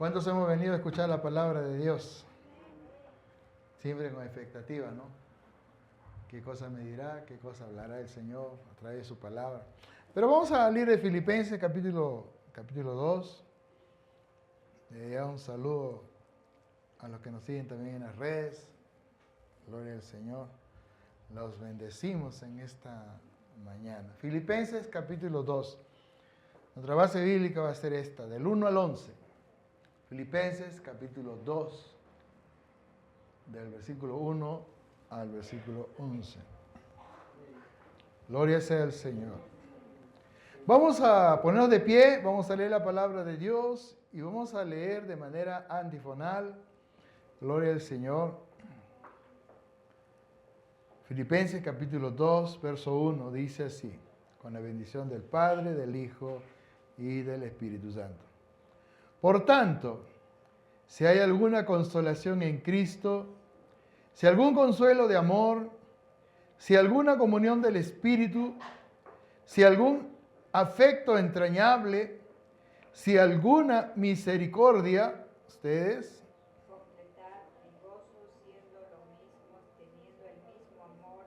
¿Cuántos hemos venido a escuchar la palabra de Dios? Siempre con expectativa, ¿no? ¿Qué cosa me dirá? ¿Qué cosa hablará el Señor a través de su palabra? Pero vamos a leer de Filipenses capítulo 2. Un saludo a los que nos siguen también en las redes. Gloria al Señor. Los bendecimos en esta mañana. Filipenses capítulo 2. Nuestra base bíblica va a ser esta, del 1 al 11. Filipenses capítulo 2, del versículo 1 al versículo 11. Gloria sea al Señor. Vamos a ponernos de pie, vamos a leer la palabra de Dios y vamos a leer de manera antifonal. Gloria al Señor. Filipenses capítulo 2, verso 1, dice así: con la bendición del Padre, del Hijo y del Espíritu Santo. Por tanto, si hay alguna consolación en Cristo, si algún consuelo de amor, si alguna comunión del Espíritu, si algún afecto entrañable, si alguna misericordia, ustedes, completar mi gozo siendo lo mismo, teniendo el mismo amor,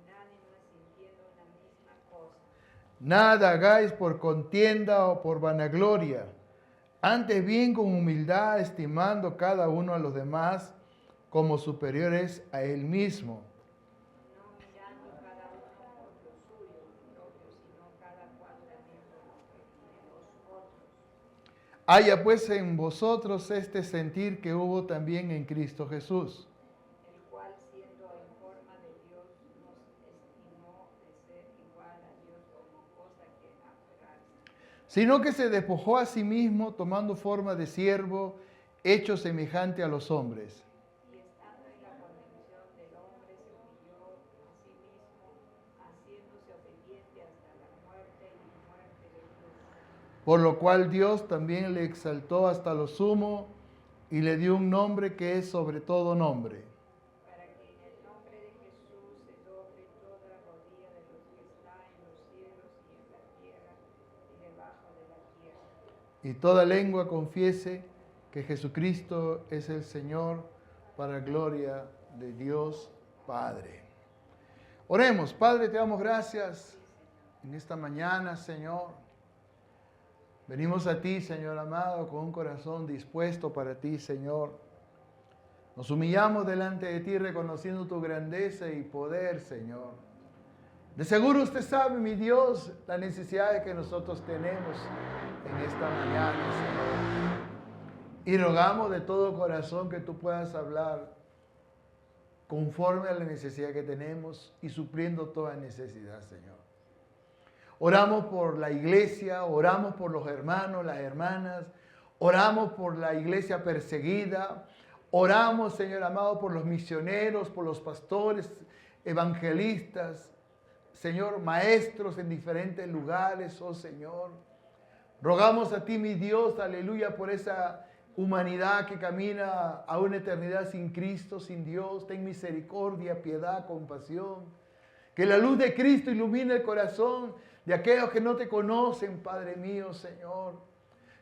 unánimes, sintiendo una misma cosa. nada hagáis por contienda o por vanagloria, antes bien con humildad, estimando cada uno a los demás como superiores a él mismo. No mirando cada uno por lo suyo propio, sino cada cual también por lo que de los otros. Haya pues en vosotros este sentir que hubo también en Cristo Jesús, El cual, siendo en forma de Dios, no estimó de ser igual a Dios como cosa que aferrarse, sino que se despojó a sí mismo, tomando forma de siervo, hecho semejante a los hombres. y estando en la condición del hombre, se humilló a sí mismo, haciéndose obediente hasta la muerte y muerte de cruz. Por lo cual Dios también le exaltó hasta lo sumo y le dio un nombre que es sobre todo nombre, Para que en el nombre de Jesús se doble toda rodilla de los que están en los cielos y en la tierra y debajo de la tierra. y toda lengua confiese que Jesucristo es el Señor, para gloria de Dios Padre. Oremos. Padre, te damos gracias en esta mañana, Señor. Venimos a ti, Señor amado, con un corazón dispuesto para ti, Señor. Nos humillamos delante de ti reconociendo tu grandeza y poder, Señor. De seguro usted sabe, mi Dios, la necesidad que nosotros tenemos en esta mañana, Señor. Y rogamos de todo corazón que tú puedas hablar conforme a la necesidad que tenemos y supliendo toda necesidad, Señor. Oramos por la iglesia, oramos por los hermanos, las hermanas, oramos por la iglesia perseguida, oramos, Señor amado, por los misioneros, por los pastores, evangelistas, Señor, maestros en diferentes lugares, oh Señor. Rogamos a ti, mi Dios, aleluya, por esa humanidad que camina a una eternidad sin Cristo, sin Dios. Ten misericordia, piedad, compasión. Que la luz de Cristo ilumine el corazón de aquellos que no te conocen, Padre mío, Señor.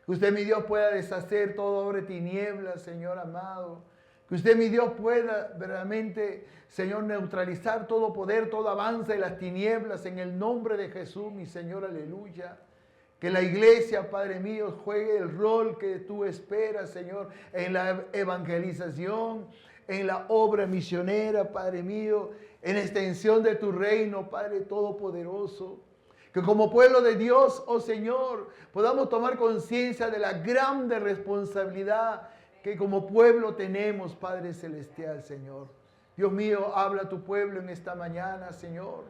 Que usted, mi Dios, pueda deshacer toda obra de tinieblas, Señor amado. Que usted, mi Dios, pueda verdaderamente, Señor, neutralizar todo poder, todo avance de las tinieblas en el nombre de Jesús, mi Señor, aleluya. Que la iglesia, Padre mío, juegue el rol que tú esperas, Señor, en la evangelización, en la obra misionera, Padre mío, en la extensión de tu reino, Padre Todopoderoso. Que como pueblo de Dios, oh Señor, podamos tomar conciencia de la grande responsabilidad que como pueblo tenemos, Padre Celestial, Señor. Dios mío, habla a tu pueblo en esta mañana, Señor.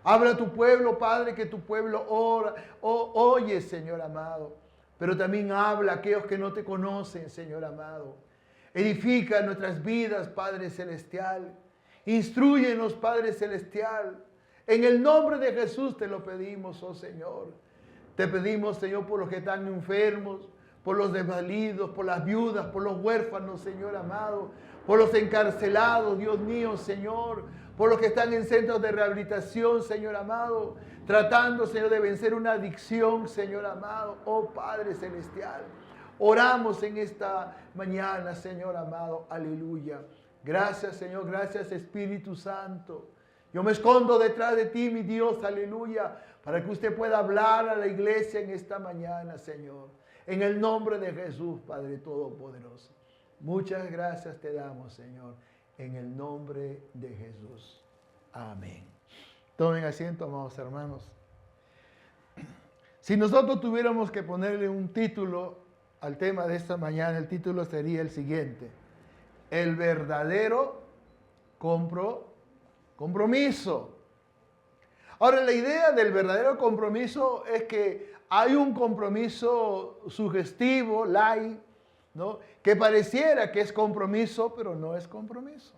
Habla a tu pueblo, Padre, que tu pueblo ora, oye, Señor amado. Pero también habla a aquellos que no te conocen, Señor amado. Edifica nuestras vidas, Padre Celestial. Instrúyenos, Padre Celestial. En el nombre de Jesús te lo pedimos, oh Señor. Te pedimos, Señor, por los que están enfermos, por los desvalidos, por las viudas, por los huérfanos, Señor amado, por los encarcelados, Dios mío, Señor, por los que están en centros de rehabilitación, Señor amado, tratando, Señor, de vencer una adicción, Señor amado, oh Padre Celestial. Oramos en esta mañana, Señor amado. Aleluya. Gracias, Señor. Gracias, Espíritu Santo. Yo me escondo detrás de ti, mi Dios. Aleluya. Para que usted pueda hablar a la iglesia en esta mañana, Señor. En el nombre de Jesús, Padre Todopoderoso. Muchas gracias te damos, Señor. En el nombre de Jesús. Amén. Tomen asiento, amados hermanos. Si nosotros tuviéramos que ponerle un título al tema de esta mañana, el título sería el siguiente: el verdadero compromiso. Ahora, la idea del verdadero compromiso es que hay un compromiso sugestivo, light, ¿no?, que pareciera que es compromiso, pero no es compromiso.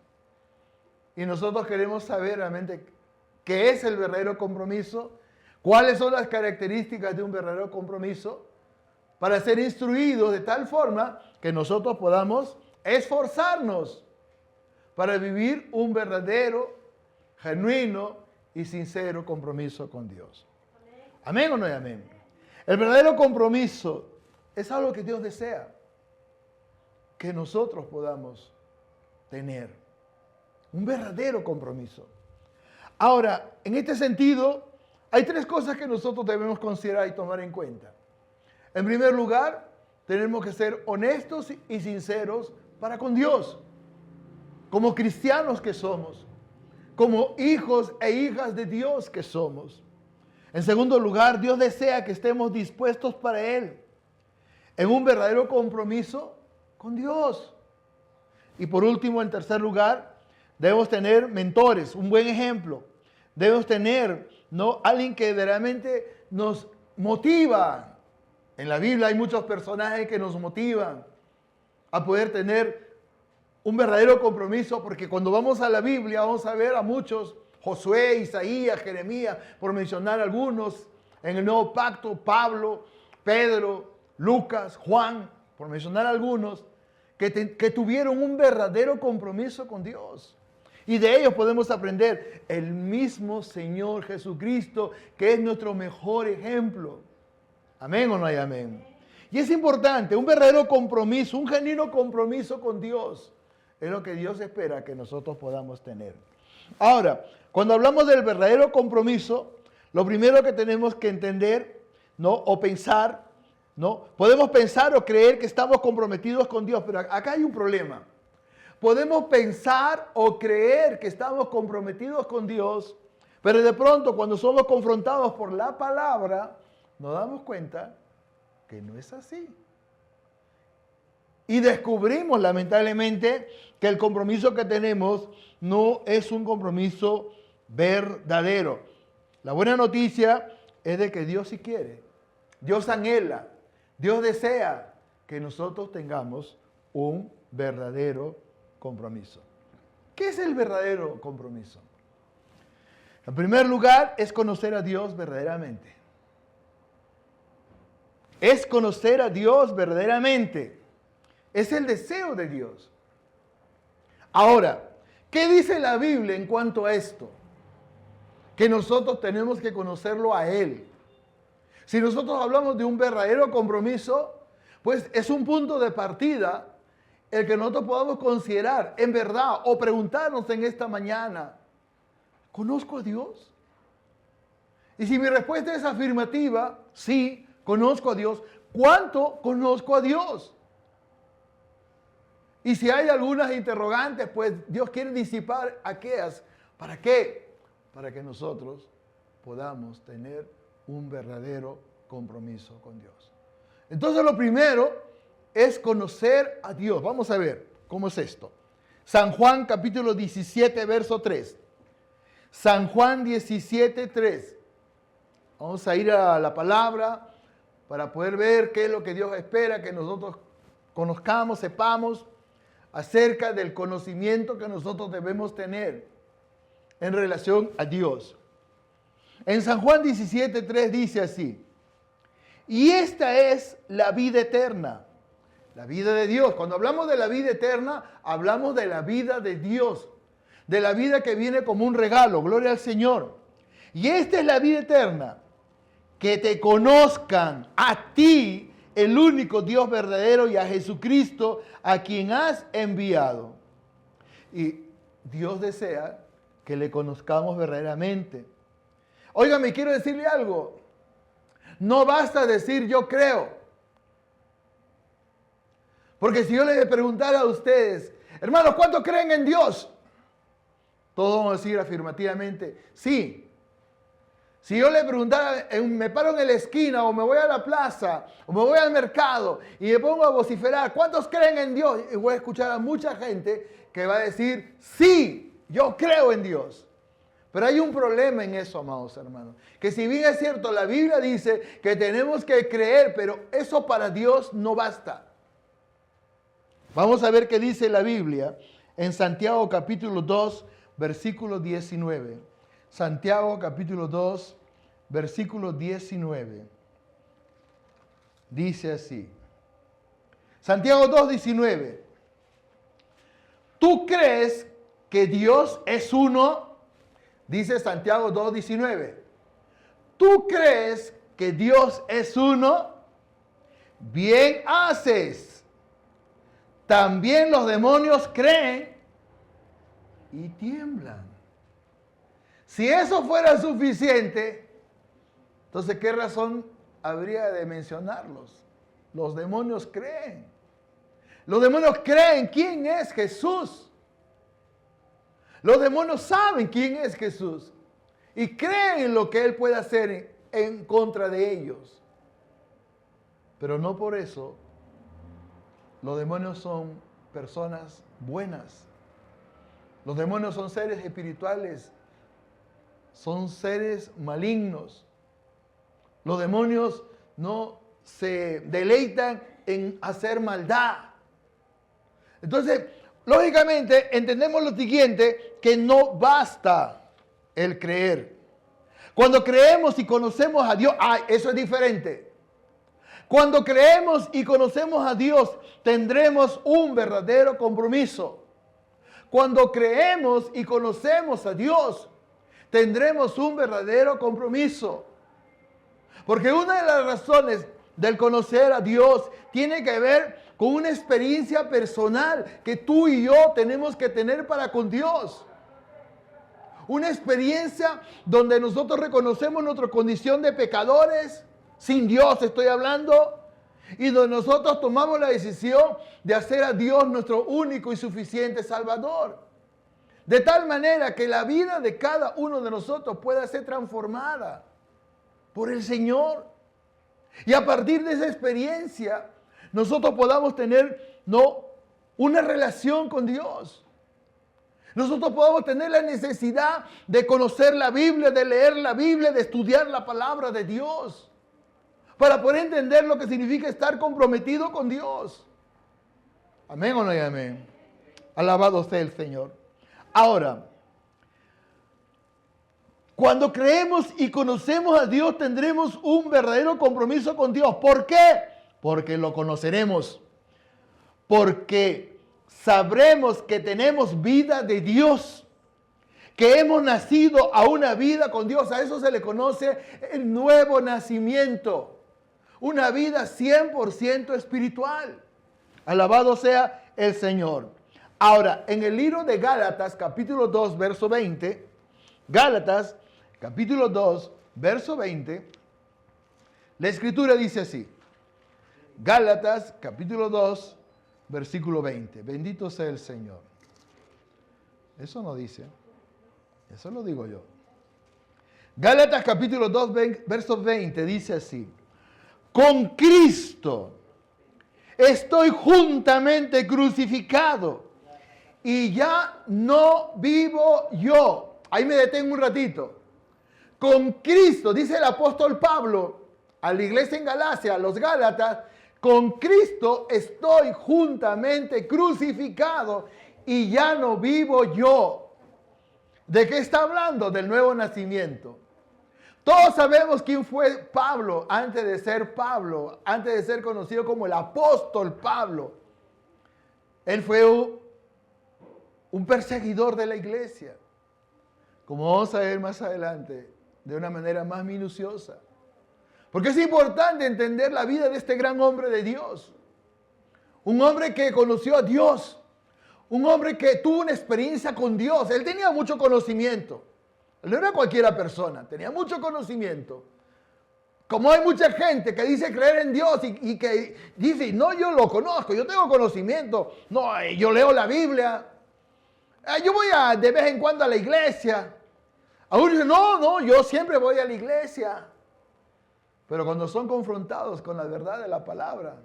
Y nosotros queremos saber realmente qué es el verdadero compromiso, cuáles son las características de un verdadero compromiso, para ser instruidos de tal forma que nosotros podamos esforzarnos para vivir un verdadero, genuino y sincero compromiso con Dios. ¿Amén o no es amén? El verdadero compromiso es algo que Dios desea que nosotros podamos tener. Un verdadero compromiso. Ahora, en este sentido, hay tres cosas que nosotros debemos considerar y tomar en cuenta. En primer lugar, tenemos que ser honestos y sinceros para con Dios, como cristianos que somos, como hijos e hijas de Dios que somos. En segundo lugar, Dios desea que estemos dispuestos para Él, en un verdadero compromiso con Dios. Y por último, en tercer lugar, debemos tener mentores, un buen ejemplo. Debemos tener, ¿no?, alguien que realmente nos motiva. En la Biblia hay muchos personajes que nos motivan a poder tener un verdadero compromiso, porque cuando vamos a la Biblia vamos a ver a muchos, Josué, Isaías, Jeremías, por mencionar algunos, en el Nuevo Pacto, Pablo, Pedro, Lucas, Juan, por mencionar algunos, que tuvieron un verdadero compromiso con Dios. Y de ellos podemos aprender el mismo Señor Jesucristo, que es nuestro mejor ejemplo. ¿Amén o no hay amén? Y es importante, un verdadero compromiso, un genuino compromiso con Dios, es lo que Dios espera que nosotros podamos tener. Ahora, cuando hablamos del verdadero compromiso, lo primero que tenemos que entender, ¿no?, o pensar, ¿no? Podemos pensar o creer que estamos comprometidos con Dios, pero acá hay un problema. Podemos pensar o creer que estamos comprometidos con Dios, pero de pronto cuando somos confrontados por la palabra, nos damos cuenta que no es así. Y descubrimos lamentablemente que el compromiso que tenemos no es un compromiso verdadero. La buena noticia es de que Dios sí quiere, Dios anhela, Dios desea que nosotros tengamos un verdadero compromiso. ¿Qué es el verdadero compromiso? En primer lugar, es conocer a Dios verdaderamente. Es conocer a Dios verdaderamente. Es el deseo de Dios. Ahora, ¿qué dice la Biblia en cuanto a esto? Que nosotros tenemos que conocerlo a Él. Si nosotros hablamos de un verdadero compromiso, pues es un punto de partida el que nosotros podamos considerar en verdad o preguntarnos en esta mañana, ¿conozco a Dios? Y si mi respuesta es afirmativa, sí, conozco a Dios, ¿cuánto conozco a Dios? Y si hay algunas interrogantes, pues Dios quiere disipar aquellas. ¿Para qué? Para que nosotros podamos tener un verdadero compromiso con Dios. Entonces lo primero es conocer a Dios. Vamos a ver cómo es esto. San Juan capítulo 17, verso 3. San Juan 17, 3. Vamos a ir a la palabra para poder ver qué es lo que Dios espera que nosotros conozcamos, sepamos acerca del conocimiento que nosotros debemos tener en relación a Dios. En San Juan 17, 3 dice así: y esta es la vida eterna. La vida de Dios. Cuando hablamos de la vida eterna, hablamos de la vida de Dios. De la vida que viene como un regalo. Gloria al Señor. Y esta es la vida eterna. Que te conozcan a ti, el único Dios verdadero y a Jesucristo a quien has enviado. Y Dios desea que le conozcamos verdaderamente. Óigame, quiero decirle algo. No basta decir yo creo. Porque si yo les preguntara a ustedes, hermanos, ¿cuántos creen en Dios? Todos vamos a decir afirmativamente, sí. Si yo le preguntara, me paro en la esquina o me voy a la plaza o me voy al mercado y me pongo a vociferar, ¿cuántos creen en Dios? Y voy a escuchar a mucha gente que va a decir, sí, yo creo en Dios. Pero hay un problema en eso, amados hermanos. Que si bien es cierto, la Biblia dice que tenemos que creer, pero eso para Dios no basta. Vamos a ver qué dice la Biblia en Santiago capítulo 2, versículo 19. Santiago capítulo 2, versículo 19. Dice así. Santiago 2, 19. ¿Tú crees que Dios es uno? Dice Santiago 2, 19. ¿Tú crees que Dios es uno? Bien haces. También los demonios creen y tiemblan. Si eso fuera suficiente, entonces ¿qué razón habría de mencionarlos? Los demonios creen. Los demonios creen quién es Jesús. Los demonios saben quién es Jesús y creen en lo que Él puede hacer en contra de ellos. Pero no por eso los demonios son personas buenas. Los demonios son seres espirituales, son seres malignos. Los demonios no se deleitan en hacer maldad. Entonces, lógicamente, entendemos lo siguiente, que no basta el creer. Cuando creemos y conocemos a Dios, eso es diferente. Cuando creemos y conocemos a Dios, tendremos un verdadero compromiso. Cuando creemos y conocemos a Dios, tendremos un verdadero compromiso. Porque una de las razones del conocer a Dios tiene que ver con una experiencia personal que tú y yo tenemos que tener para con Dios. Una experiencia donde nosotros reconocemos nuestra condición de pecadores, sin Dios estoy hablando, y donde nosotros tomamos la decisión de hacer a Dios nuestro único y suficiente Salvador. De tal manera que la vida de cada uno de nosotros pueda ser transformada por el Señor. Y a partir de esa experiencia, nosotros podamos tener una relación con Dios. Nosotros podamos tener la necesidad de conocer la Biblia, de leer la Biblia, de estudiar la palabra de Dios, para poder entender lo que significa estar comprometido con Dios. Amén o no hay amén. Alabado sea el Señor. Ahora, cuando creemos y conocemos a Dios, tendremos un verdadero compromiso con Dios. ¿Por qué? Porque lo conoceremos. Porque sabremos que tenemos vida de Dios. Que hemos nacido a una vida con Dios. A eso se le conoce el nuevo nacimiento. Una vida 100% espiritual. Alabado sea el Señor. Ahora, en el libro de Gálatas, capítulo 2, verso 20. Gálatas, capítulo 2, verso 20. La Escritura dice así. Gálatas, capítulo 2, versículo 20. Bendito sea el Señor. Eso no dice. Eso lo digo yo. Gálatas, capítulo 2, verso 20. Dice así. Con Cristo estoy juntamente crucificado y ya no vivo yo. Ahí me detengo un ratito. Con Cristo, dice el apóstol Pablo a la iglesia en Galacia, a los Gálatas, con Cristo estoy juntamente crucificado y ya no vivo yo. ¿De qué está hablando? Del nuevo nacimiento. Todos sabemos quién fue Pablo antes de ser conocido como el apóstol Pablo. Él fue un perseguidor de la iglesia, como vamos a ver más adelante, de una manera más minuciosa. Porque es importante entender la vida de este gran hombre de Dios. Un hombre que conoció a Dios. Un hombre que tuvo una experiencia con Dios. Él tenía mucho conocimiento. Él no era cualquiera persona, tenía mucho conocimiento. Como hay mucha gente que dice creer en Dios y que dice, no, yo lo conozco, yo tengo conocimiento. No, yo leo la Biblia. Yo voy de vez en cuando a la iglesia. Algunos dicen, no, yo siempre voy a la iglesia. Pero cuando son confrontados con la verdad de la palabra,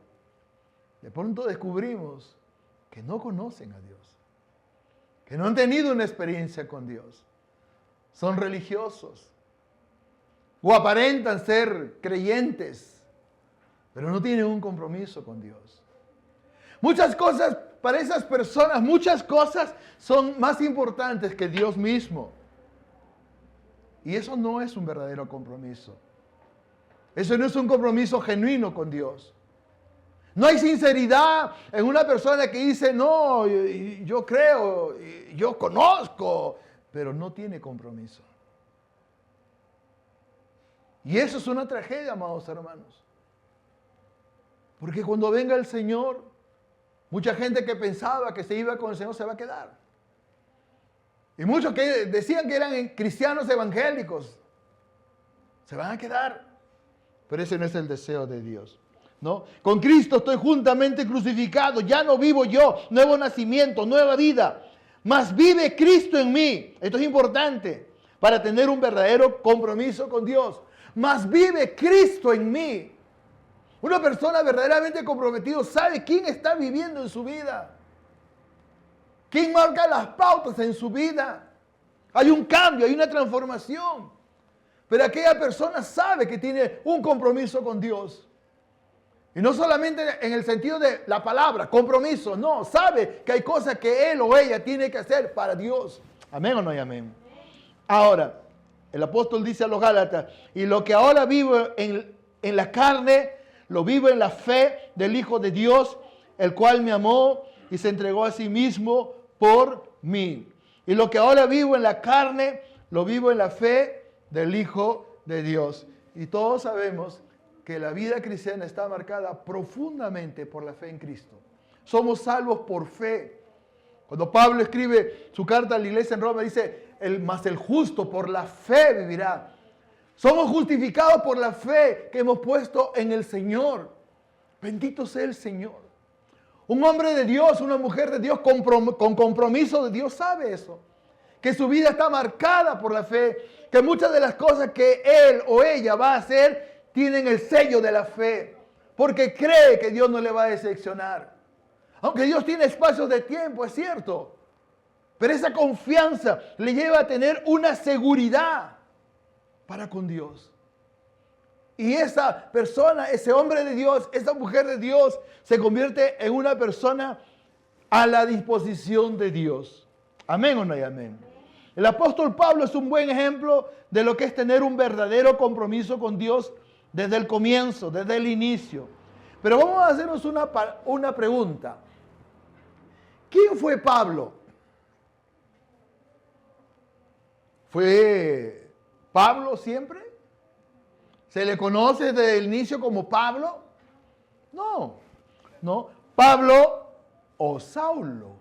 de pronto descubrimos que no conocen a Dios. Que no han tenido una experiencia con Dios. Son religiosos. O aparentan ser creyentes, pero no tienen un compromiso con Dios. Muchas cosas, para esas personas, muchas cosas son más importantes que Dios mismo. Y eso no es un verdadero compromiso. Eso no es un compromiso genuino con Dios. No hay sinceridad en una persona que dice, no, yo creo, yo conozco, pero no tiene compromiso. Y eso es una tragedia, amados hermanos. Porque cuando venga el Señor, mucha gente que pensaba que se iba con el Señor se va a quedar. Y muchos que decían que eran cristianos evangélicos se van a quedar. Pero ese no es el deseo de Dios, ¿no? Con Cristo estoy juntamente crucificado. Ya no vivo yo. Nuevo nacimiento, nueva vida. Mas vive Cristo en mí. Esto es importante para tener un verdadero compromiso con Dios. Mas vive Cristo en mí. Una persona verdaderamente comprometida sabe quién está viviendo en su vida. ¿Quién marca las pautas en su vida? Hay un cambio, hay una transformación. Pero aquella persona sabe que tiene un compromiso con Dios. Y no solamente en el sentido de la palabra, compromiso. No, sabe que hay cosas que él o ella tiene que hacer para Dios. ¿Amén o no hay amén? Ahora, el apóstol dice a los Gálatas, y lo que ahora vivo en la carne, lo vivo en la fe del Hijo de Dios, el cual me amó y se entregó a sí mismo por mí. Y lo que ahora vivo en la carne, lo vivo en la fe del Hijo de Dios. Y todos sabemos que la vida cristiana está marcada profundamente por la fe en Cristo. Somos salvos por fe. Cuando Pablo escribe su carta a la iglesia en Roma, dice, mas el justo por la fe vivirá. Somos justificados por la fe que hemos puesto en el Señor. Bendito sea el Señor. Un hombre de Dios, una mujer de Dios con compromiso de Dios sabe eso. Que su vida está marcada por la fe. Que muchas de las cosas que él o ella va a hacer tienen el sello de la fe. Porque cree que Dios no le va a decepcionar. Aunque Dios tiene espacios de tiempo, es cierto. Pero esa confianza le lleva a tener una seguridad para con Dios. Y esa persona, ese hombre de Dios, esa mujer de Dios, se convierte en una persona a la disposición de Dios. ¿Amén o no hay amén? El apóstol Pablo es un buen ejemplo de lo que es tener un verdadero compromiso con Dios desde el comienzo, desde el inicio. Pero vamos a hacernos una pregunta. ¿Quién fue Pablo? ¿Fue Pablo siempre? ¿Se le conoce desde el inicio como Pablo? No. Pablo o Saulo.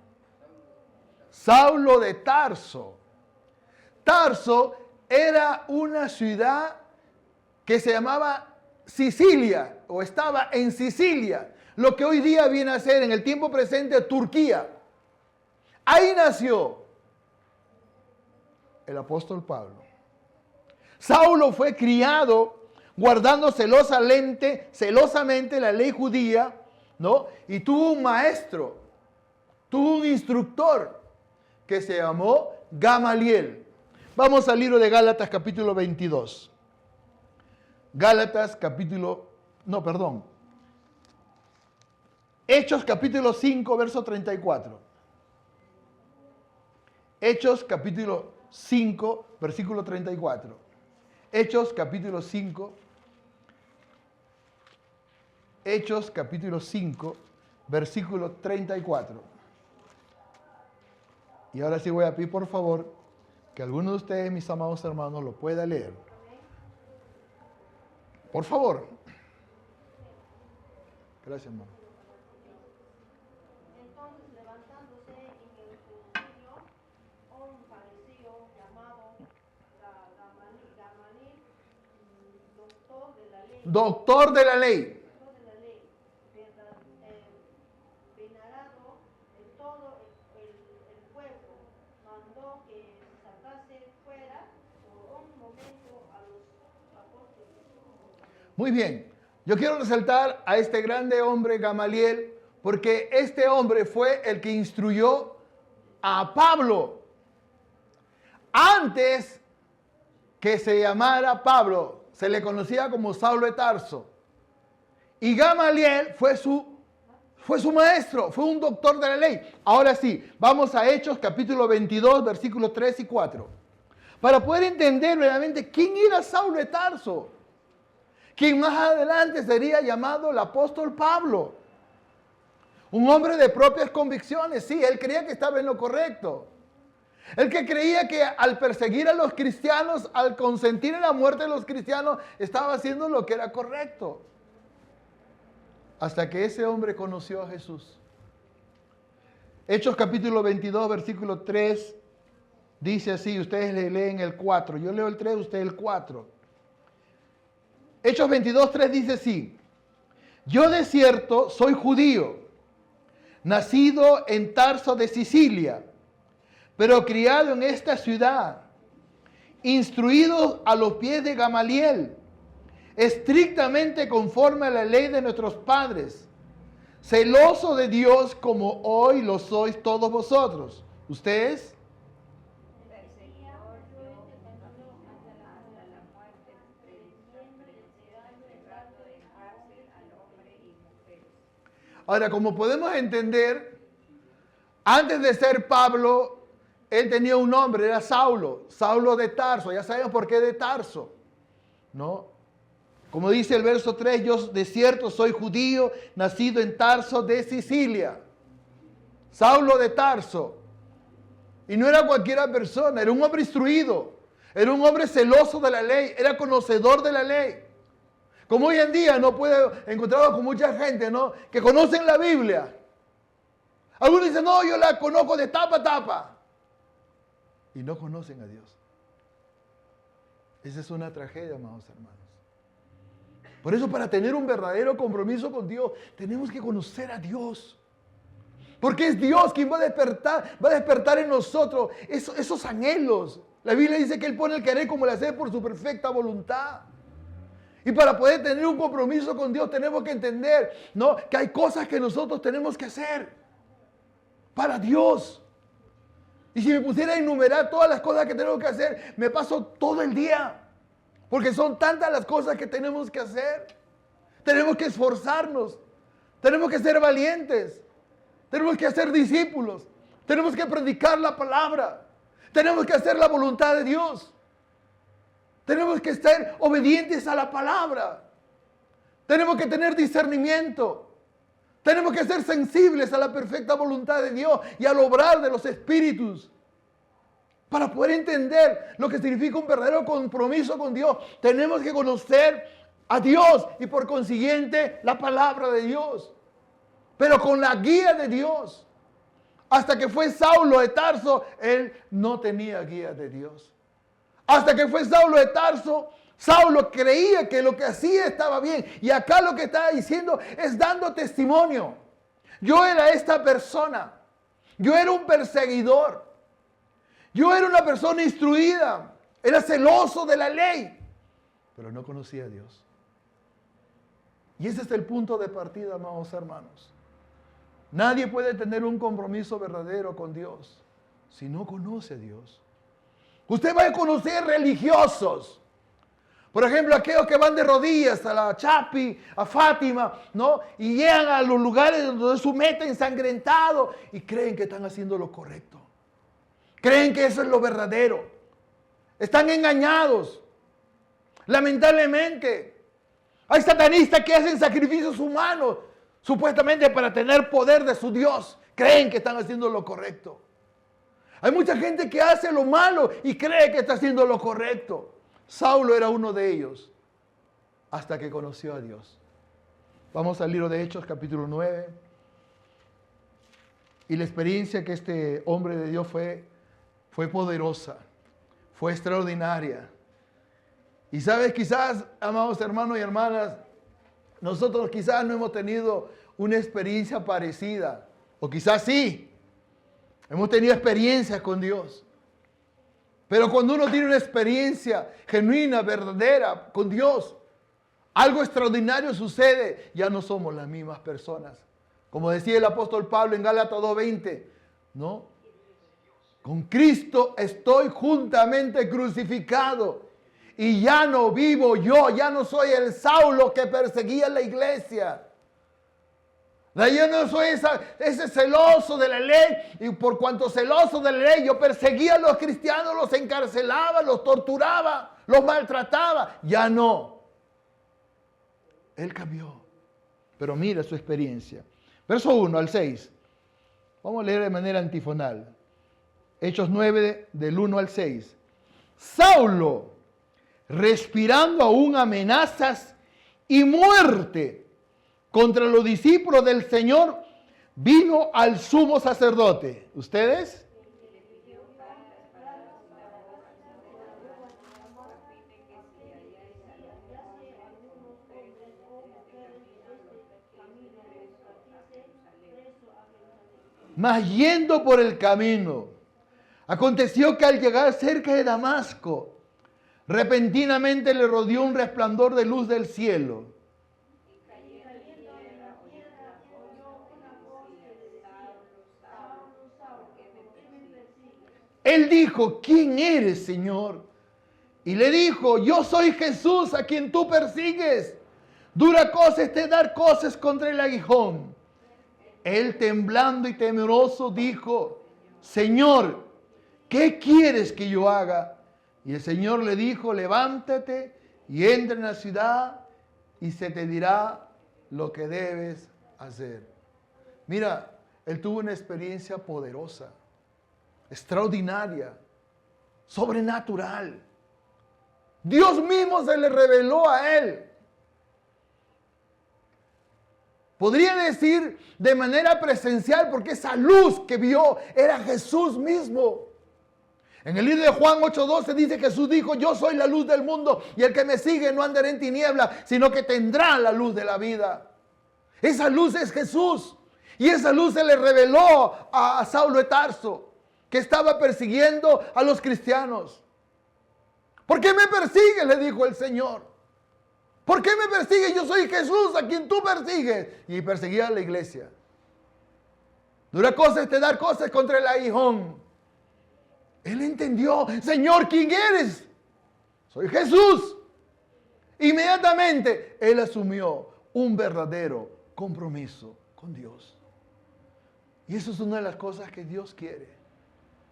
Saulo de Tarso. Tarso era una ciudad que se llamaba Sicilia o estaba en Sicilia, lo que hoy día viene a ser en el tiempo presente Turquía. Ahí nació el apóstol Pablo. Saulo fue criado guardando celosamente la ley judía, ¿no? Y tuvo un maestro, tuvo un instructor que se llamó Gamaliel. Vamos al libro de Gálatas capítulo 22. Hechos capítulo 5, verso 34. Hechos capítulo 5, versículo 34. Hechos capítulo 5. Hechos capítulo 5, versículo 34. Y ahora sí voy a pedir por favor que alguno de ustedes, mis amados hermanos, lo pueda leer. Por favor. Gracias, mamá. Entonces, levantándose en el concilio, un fariseo llamado Gamaliel, doctor de la ley, Doctor de la ley. venerado de todo el pueblo, mandó que sacase fuera por un momento a los apóstoles. Muy bien. Yo quiero resaltar a este grande hombre Gamaliel, porque este hombre fue el que instruyó a Pablo. Antes que se llamara Pablo, se le conocía como Saulo de Tarso. Y Gamaliel fue su maestro, fue un doctor de la ley. Ahora sí, vamos a Hechos capítulo 22, versículos 3 y 4. Para poder entender realmente quién era Saulo de Tarso, quien más adelante sería llamado el apóstol Pablo. Un hombre de propias convicciones, sí, él creía que estaba en lo correcto. El que creía que al perseguir a los cristianos, al consentir en la muerte de los cristianos, estaba haciendo lo que era correcto. Hasta que ese hombre conoció a Jesús. Hechos capítulo 22, versículo 3, dice así, ustedes le leen el 4, yo leo el 3, ustedes el 4. Hechos 22, 3 dice así, yo de cierto soy judío, nacido en Tarso de Sicilia, pero criado en esta ciudad, instruido a los pies de Gamaliel, estrictamente conforme a la ley de nuestros padres, celoso de Dios como hoy lo sois todos vosotros. ¿Ustedes? Perseguidor yo hasta la muerte, entregando en cárcel al hombre y mujeres. Ahora, como podemos entender, antes de ser Pablo, él tenía un nombre, era Saulo, Saulo de Tarso. Ya sabemos por qué de Tarso, ¿no? Como dice el verso 3, yo de cierto soy judío, nacido en Tarso de Sicilia. Saulo de Tarso. Y no era cualquiera persona, era un hombre instruido, era un hombre celoso de la ley, era conocedor de la ley. Como hoy en día no puedo encontrar con mucha gente, ¿no?, que conocen la Biblia. Algunos dicen, no, yo la conozco de tapa a tapa. Y no conocen a Dios. Esa es una tragedia, amados hermanos. Por eso, para tener un verdadero compromiso con Dios, tenemos que conocer a Dios. Porque es Dios quien va a despertar en nosotros esos anhelos. La Biblia dice que Él pone el querer como el hacer por su perfecta voluntad. Y para poder tener un compromiso con Dios tenemos que entender, ¿no?, que hay cosas que nosotros tenemos que hacer para Dios. Y si me pusiera a enumerar todas las cosas que tenemos que hacer, me paso todo el día. Porque son tantas las cosas que tenemos que hacer. Tenemos que esforzarnos. Tenemos que ser valientes. Tenemos que ser discípulos. Tenemos que predicar la palabra. Tenemos que hacer la voluntad de Dios. Tenemos que ser obedientes a la palabra. Tenemos que tener discernimiento. Tenemos que ser sensibles a la perfecta voluntad de Dios y al obrar de los espíritus. Para poder entender lo que significa un verdadero compromiso con Dios, tenemos que conocer a Dios y por consiguiente la palabra de Dios. Pero con la guía de Dios. Hasta que fue Saulo de Tarso, él no tenía guía de Dios. Hasta que fue Saulo de Tarso, Saulo creía que lo que hacía estaba bien. Y acá lo que estaba diciendo es dando testimonio. Yo era esta persona. Yo era un perseguidor. Yo era una persona instruida. Era celoso de la ley. Pero no conocía a Dios. Y ese es el punto de partida, amados hermanos. Nadie puede tener un compromiso verdadero con Dios si no conoce a Dios. Usted va a conocer religiosos. Por ejemplo, aquellos que van de rodillas a la Chapi, a Fátima, ¿no?, y llegan a los lugares donde su meta ensangrentado y creen que están haciendo lo correcto. Creen que eso es lo verdadero. Están engañados. Lamentablemente, hay satanistas que hacen sacrificios humanos, supuestamente para tener poder de su Dios. Creen que están haciendo lo correcto. Hay mucha gente que hace lo malo y cree que está haciendo lo correcto. Saulo era uno de ellos. hasta que conoció a Dios. Vamos al libro de Hechos, capítulo 9. Y la experiencia que este hombre de Dios fue poderosa, fue extraordinaria. Y sabes, quizás, amados hermanos y hermanas, nosotros quizás no hemos tenido una experiencia parecida, o quizás sí, hemos tenido experiencias con Dios. Pero cuando uno tiene una experiencia genuina, verdadera con Dios, algo extraordinario sucede, ya no somos las mismas personas. Como decía el apóstol Pablo en Gálatas 2:20, ¿no? Con Cristo estoy juntamente crucificado y ya no vivo yo, ya no soy el Saulo que perseguía la iglesia. Yo no soy ese celoso de la ley, y por cuanto celoso de la ley yo perseguía a los cristianos, los encarcelaba, los torturaba, los maltrataba. Ya no. Él cambió. Pero mira su experiencia. Verso 1 al 6. Vamos a leer de manera antifonal. Hechos 9 del 1 al 6. Saulo, respirando aún amenazas y muerte contra los discípulos del Señor, vino al sumo sacerdote. ¿Ustedes? Mas yendo por el camino, aconteció que al llegar cerca de Damasco, repentinamente le rodeó un resplandor de luz del cielo. Él dijo, ¿quién eres, Señor? Y le dijo, yo soy Jesús a quien tú persigues. Dura cosa es dar cosas contra el aguijón. Él, temblando y temeroso, dijo, Señor, ¿qué quieres que yo haga? Y el Señor le dijo, levántate y entra en la ciudad y se te dirá lo que debes hacer. Mira, él tuvo una experiencia poderosa, extraordinaria, sobrenatural. Dios mismo se le reveló a él. Podría decir de manera presencial, porque esa luz que vio era Jesús mismo. En el libro de Juan 8:12 dice, Jesús dijo, yo soy la luz del mundo y el que me sigue no andará en tiniebla, sino que tendrá la luz de la vida. Esa luz es Jesús. Y esa luz se le reveló a Saulo de Tarso, que estaba persiguiendo a los cristianos. ¿Por qué me persigues?, le dijo el Señor. ¿Por qué me persigues? Yo soy Jesús a quien tú persigues. Y perseguía a la iglesia. Dura cosa es te dar cosas contra el aguijón. Él entendió, Señor, ¿quién eres? Soy Jesús. Inmediatamente él asumió un verdadero compromiso con Dios. Y eso es una de las cosas que Dios quiere.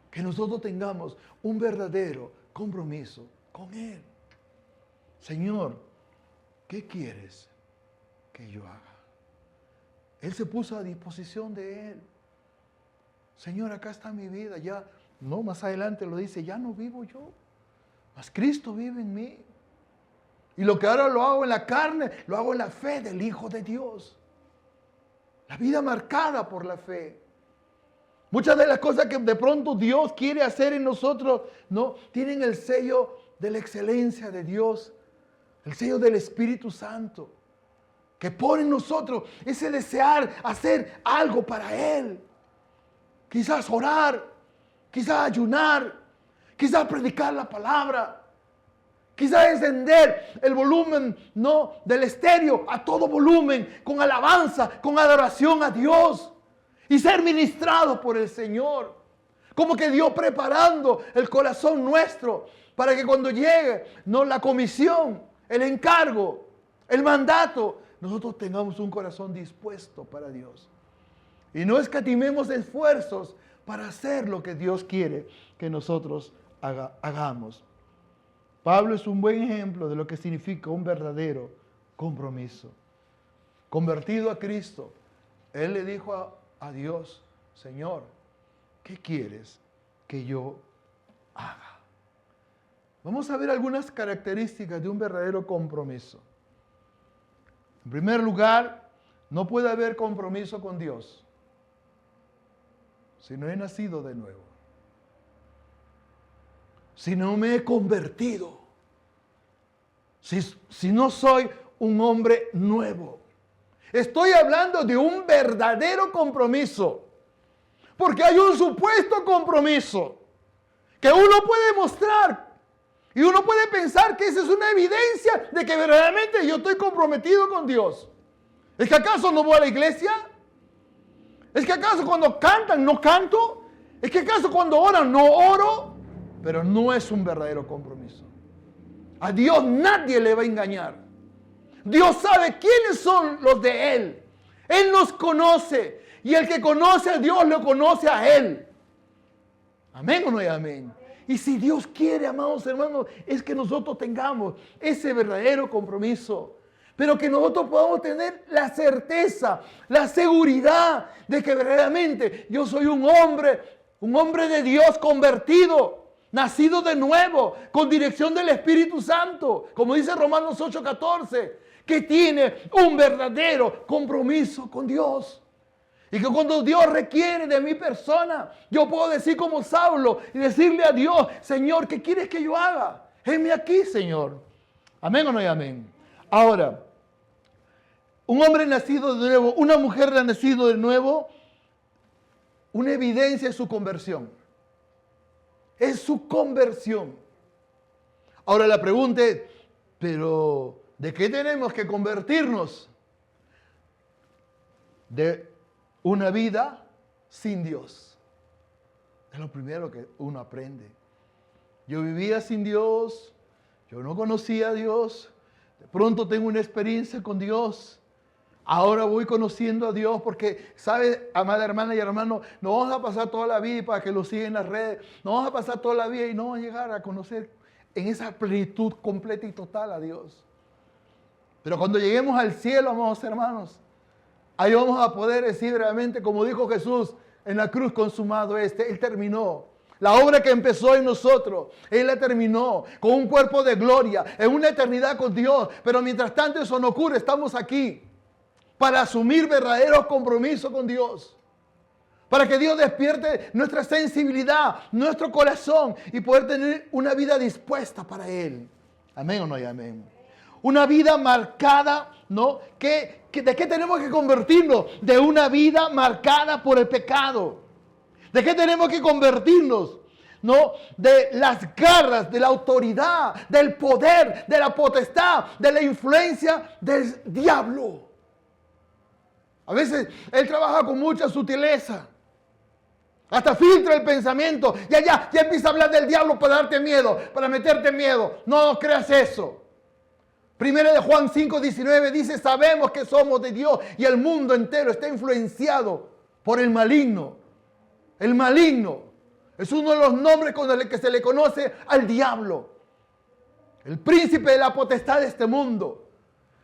Que nosotros tengamos un verdadero compromiso con Él. Señor, ¿qué quieres que yo haga? Él se puso a disposición de Él. Señor, acá está mi vida. Ya, no, más adelante lo dice, ya no vivo yo, mas Cristo vive en mí. Y lo que ahora lo hago en la carne, lo hago en la fe del Hijo de Dios. La vida marcada por la fe. Muchas de las cosas que de pronto Dios quiere hacer en nosotros, no, tienen el sello de la excelencia de Dios, el sello del Espíritu Santo, que pone en nosotros ese desear hacer algo para Él. Quizás orar, quizás ayunar, quizás predicar la palabra, quizás encender el volumen, no, del estéreo a todo volumen, con alabanza, con adoración a Dios. Y ser ministrado por el Señor. Como que Dios preparando el corazón nuestro para que cuando llegue, no, la comisión, el encargo, el mandato, nosotros tengamos un corazón dispuesto para Dios. Y no escatimemos esfuerzos para hacer lo que Dios quiere que nosotros hagamos. Pablo es un buen ejemplo de lo que significa un verdadero compromiso. Convertido a Cristo, él le dijo a Dios, Señor, ¿qué quieres que yo haga? Vamos a ver algunas características de un verdadero compromiso. En primer lugar, no puede haber compromiso con Dios si no he nacido de nuevo. Si no me he convertido. Si no soy un hombre nuevo. Estoy hablando de un verdadero compromiso. Porque hay un supuesto compromiso que uno puede mostrar. Y uno puede pensar que esa es una evidencia de que verdaderamente yo estoy comprometido con Dios. ¿Es que acaso no voy a la iglesia? ¿Es que acaso cuando cantan no canto? ¿Es que acaso cuando oran no oro? Pero no es un verdadero compromiso. A Dios nadie le va a engañar. Dios sabe quiénes son los de Él. Él nos conoce. Y el que conoce a Dios lo conoce a Él. Amén o no hay amén. Y si Dios quiere, amados hermanos, es que nosotros tengamos ese verdadero compromiso. Pero que nosotros podamos tener la certeza, la seguridad de que verdaderamente yo soy un hombre de Dios convertido, nacido de nuevo, con dirección del Espíritu Santo, como dice Romanos 8:14, que tiene un verdadero compromiso con Dios. Y que cuando Dios requiere de mi persona, yo puedo decir como Saulo y decirle a Dios, Señor, ¿qué quieres que yo haga? Heme aquí, Señor. Amén o no hay amén. Ahora, un hombre nacido de nuevo, una mujer nacido de nuevo, una evidencia es su conversión. Es su conversión. Ahora la pregunta es, ¿pero de qué tenemos que convertirnos? De una vida sin Dios. Es lo primero que uno aprende. Yo vivía sin Dios, yo no conocía a Dios, de pronto tengo una experiencia con Dios. Ahora voy conociendo a Dios porque, ¿sabe, amada hermana y hermano? No vamos a pasar toda la vida para que lo sigan en las redes. No vamos a pasar toda la vida y no vamos a llegar a conocer en esa plenitud completa y total a Dios. Pero cuando lleguemos al cielo, amados hermanos, ahí vamos a poder decir realmente, como dijo Jesús en la cruz, consumado Él terminó. La obra que empezó en nosotros, Él la terminó con un cuerpo de gloria, en una eternidad con Dios. Pero mientras tanto eso no ocurre, estamos aquí para asumir verdaderos compromisos con Dios. Para que Dios despierte nuestra sensibilidad, nuestro corazón y poder tener una vida dispuesta para Él. Amén o no hay amén. Una vida marcada, ¿no? ¿De qué tenemos que convertirnos? De una vida marcada por el pecado. ¿De qué tenemos que convertirnos? ¿No? De las garras, de la autoridad, del poder, de la potestad, de la influencia del diablo. A veces él trabaja con mucha sutileza. Hasta filtra el pensamiento. Ya empieza a hablar del diablo para darte miedo, para meterte miedo. No creas eso. Primera de Juan 5:19 dice, sabemos que somos de Dios y el mundo entero está influenciado por el maligno. El maligno es uno de los nombres con el que se le conoce al diablo. El príncipe de la potestad de este mundo.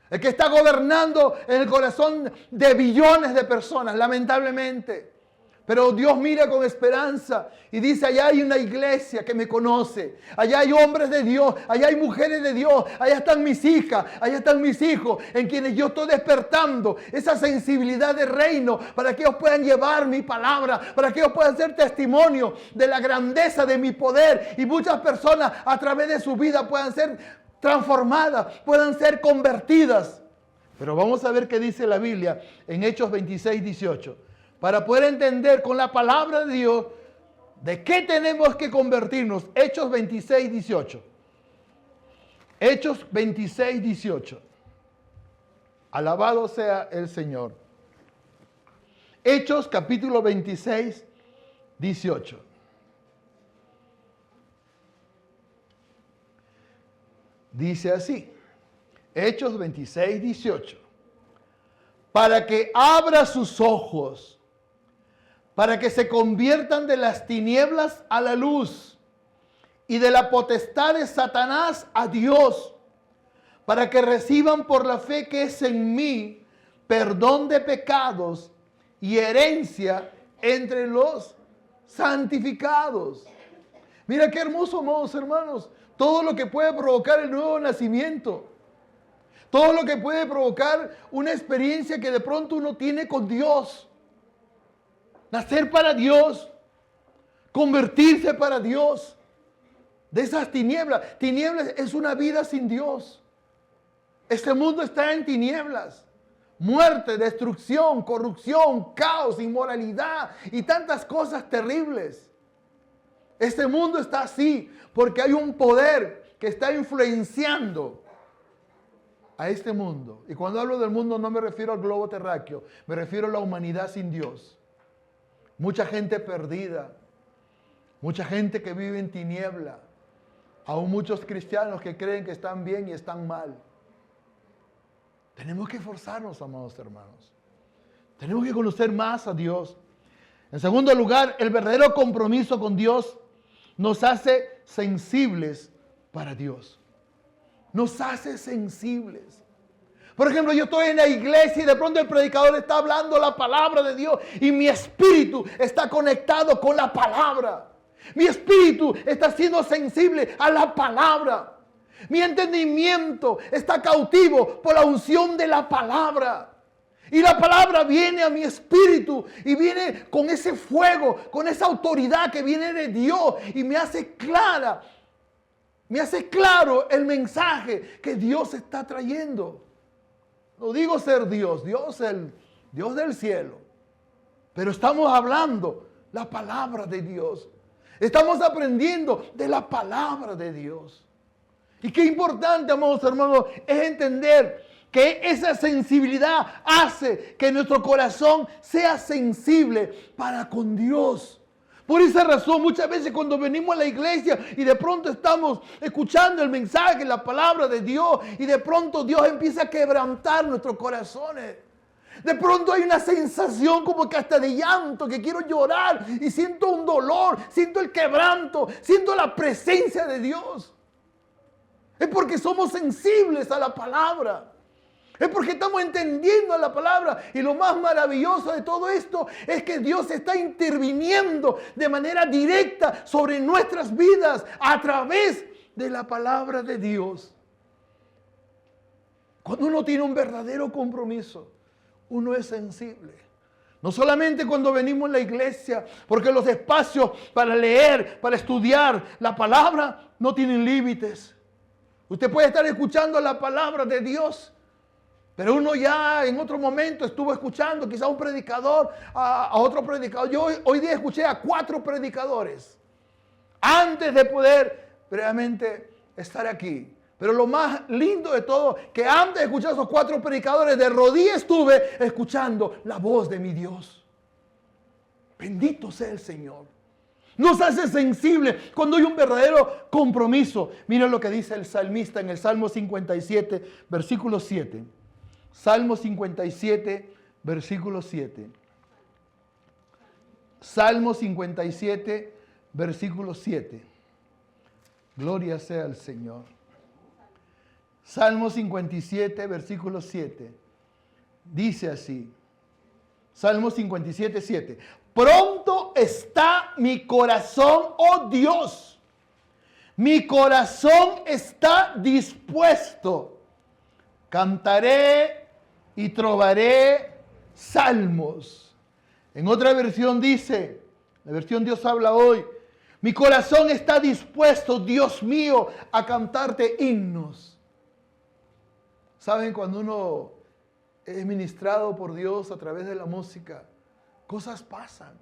El que está gobernando en el corazón de billones de personas, lamentablemente. Pero Dios mira con esperanza y dice, allá hay una iglesia que me conoce. Allá hay hombres de Dios, allá hay mujeres de Dios. Allá están mis hijas, allá están mis hijos, en quienes yo estoy despertando esa sensibilidad de reino para que ellos puedan llevar mi palabra, para que ellos puedan ser testimonio de la grandeza de mi poder. Y muchas personas a través de su vida puedan ser transformadas, puedan ser convertidas. Pero vamos a ver qué dice la Biblia en Hechos 26:18. Para poder entender con la palabra de Dios de qué tenemos que convertirnos. Hechos 26:18. Hechos 26:18. Alabado sea el Señor. Hechos capítulo 26:18. Dice así. Hechos 26:18. Para que abra sus ojos, para que se conviertan de las tinieblas a la luz y de la potestad de Satanás a Dios, para que reciban por la fe que es en mí perdón de pecados y herencia entre los santificados. Mira qué hermoso, amados hermanos, todo lo que puede provocar el nuevo nacimiento. Todo lo que puede provocar una experiencia que de pronto uno tiene con Dios. Nacer para Dios. Convertirse para Dios. De esas tinieblas. Tinieblas es una vida sin Dios. Este mundo está en tinieblas. Muerte, destrucción, corrupción, caos, inmoralidad y tantas cosas terribles. Este mundo está así porque hay un poder que está influenciando a este mundo. Y cuando hablo del mundo no me refiero al globo terráqueo, me refiero a la humanidad sin Dios. Mucha gente perdida, mucha gente que vive en tiniebla, aún muchos cristianos que creen que están bien y están mal. Tenemos que esforzarnos, amados hermanos. Tenemos que conocer más a Dios. En segundo lugar, el verdadero compromiso con Dios nos hace sensibles para Dios. Nos hace sensibles. Por ejemplo, yo estoy en la iglesia y de pronto el predicador está hablando la palabra de Dios y mi espíritu está conectado con la palabra. Mi espíritu está siendo sensible a la palabra. Mi entendimiento está cautivo por la unción de la palabra. Y la palabra viene a mi espíritu y viene con ese fuego, con esa autoridad que viene de Dios y me hace clara. Me hace claro el mensaje que Dios está trayendo. No digo ser Dios, Dios del cielo. Pero estamos hablando la palabra de Dios. Estamos aprendiendo de la palabra de Dios. Y qué importante, amados hermanos, es entender que esa sensibilidad hace que nuestro corazón sea sensible para con Dios. Por esa razón, muchas veces cuando venimos a la iglesia y de pronto estamos escuchando el mensaje, la palabra de Dios, y de pronto Dios empieza a quebrantar nuestros corazones. De pronto hay una sensación como que hasta de llanto, que quiero llorar y siento un dolor, siento el quebranto, siento la presencia de Dios. Es porque somos sensibles a la palabra. Es porque estamos entendiendo la palabra. Y lo más maravilloso de todo esto es que Dios está interviniendo de manera directa sobre nuestras vidas a través de la palabra de Dios. Cuando uno tiene un verdadero compromiso, uno es sensible. No solamente cuando venimos a la iglesia, porque los espacios para leer, para estudiar la palabra no tienen límites. Usted puede estar escuchando la palabra de Dios, pero uno ya en otro momento estuvo escuchando quizá un predicador, a otro predicador. Yo hoy día escuché a 4 predicadores antes de poder realmente estar aquí. Pero lo más lindo de todo, que antes de escuchar a esos 4 predicadores, de rodillas estuve escuchando la voz de mi Dios. Bendito sea el Señor. Nos hace sensible cuando hay un verdadero compromiso. Mira lo que dice el salmista en el Salmo 57, versículo 7. Salmo 57, versículo 7. Salmo 57, versículo 7. Gloria sea al Señor. Salmo 57, versículo 7. Dice así. Salmo 57, 7. Pronto está mi corazón, oh Dios. Mi corazón está dispuesto. Cantaré y trovaré salmos. En otra versión dice, la versión Dios habla hoy, mi corazón está dispuesto, Dios mío, a cantarte himnos. ¿Saben? Cuando uno es ministrado por Dios a través de la música, cosas pasan.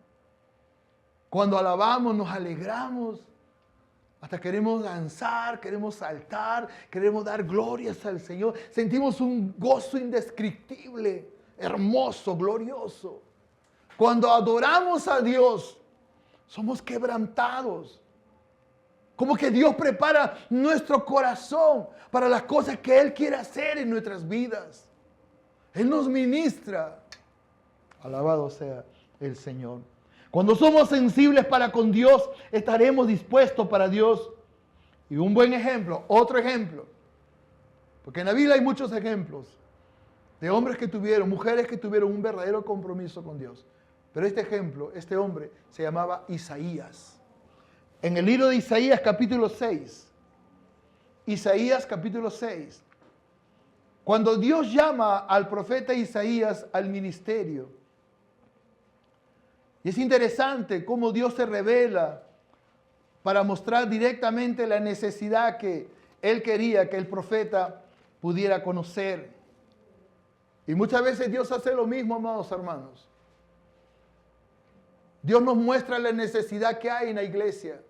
Cuando alabamos, nos alegramos. Hasta queremos danzar, queremos saltar, queremos dar glorias al Señor. Sentimos un gozo indescriptible, hermoso, glorioso. Cuando adoramos a Dios, somos quebrantados. Como que Dios prepara nuestro corazón para las cosas que Él quiere hacer en nuestras vidas. Él nos ministra. Alabado sea el Señor. Cuando somos sensibles para con Dios, estaremos dispuestos para Dios. Y un buen ejemplo, otro ejemplo. Porque en la Biblia hay muchos ejemplos de hombres que tuvieron, mujeres que tuvieron un verdadero compromiso con Dios. Pero este ejemplo, este hombre, se llamaba Isaías. En el libro de Isaías capítulo 6. Isaías capítulo 6. Cuando Dios llama al profeta Isaías al ministerio, y es interesante cómo Dios se revela para mostrar directamente la necesidad que Él quería que el profeta pudiera conocer. Y muchas veces Dios hace lo mismo, amados hermanos. Dios nos muestra la necesidad que hay en la iglesia.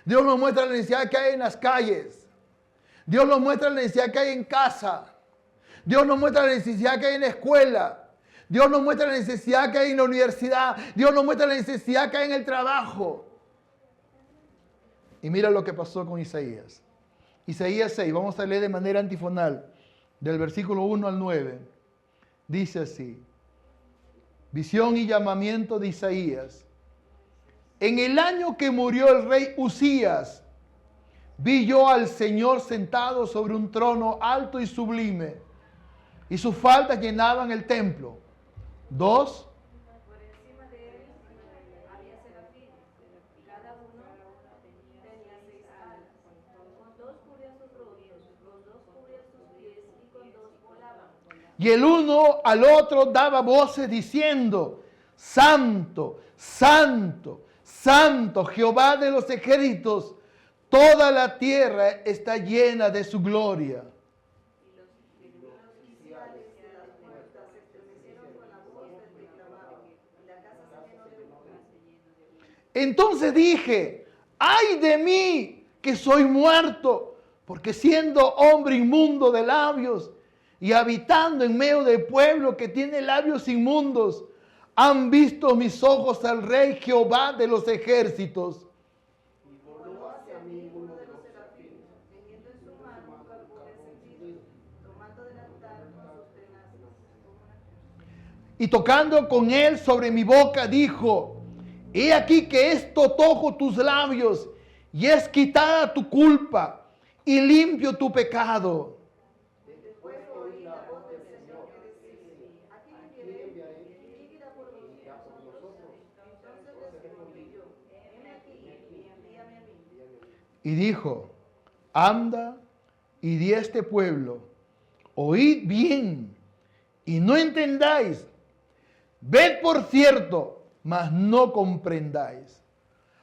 Dios nos muestra la necesidad que hay en las calles. Dios nos muestra la necesidad que hay en casa. Dios nos muestra la necesidad que hay en la escuela. Dios nos muestra la necesidad que hay en la universidad. Dios nos muestra la necesidad que hay en el trabajo. Y mira lo que pasó con Isaías. Isaías 6, vamos a leer de manera antifonal, del versículo 1 al 9. Dice así: visión y llamamiento de Isaías. En el año que murió el rey Uzías, vi yo al Señor sentado sobre un trono alto y sublime, y sus faldas llenaban el templo. 2. Por encima de él había serafines, y cada uno tenía 6 alas. Con 2 cubrían sus rostros, con 2 cubrían sus pies, y con 2 volaban. Y el uno al otro daba voces diciendo: Santo, Santo, Santo, Jehová de los ejércitos, toda la tierra está llena de su gloria. Entonces dije: ay de mí, que soy muerto, porque siendo hombre inmundo de labios y habitando en medio del pueblo que tiene labios inmundos, han visto mis ojos al Rey Jehová de los ejércitos. Y voló hacia mí uno de los serafines, teniendo en su mano un carbón encendido, tomando del altar con sus tenazas. Y tocando con él sobre mi boca, dijo: he aquí que esto toco tus labios, y es quitada tu culpa, y limpio tu pecado. Después oí la voz del Señor que decía: aquí enviaré, y irá por nosotros. Entonces respondí yo: heme aquí, envíame a mí. Y dijo: anda y di a este pueblo, oíd bien, y no entendáis. Ved por cierto, mas no comprendáis.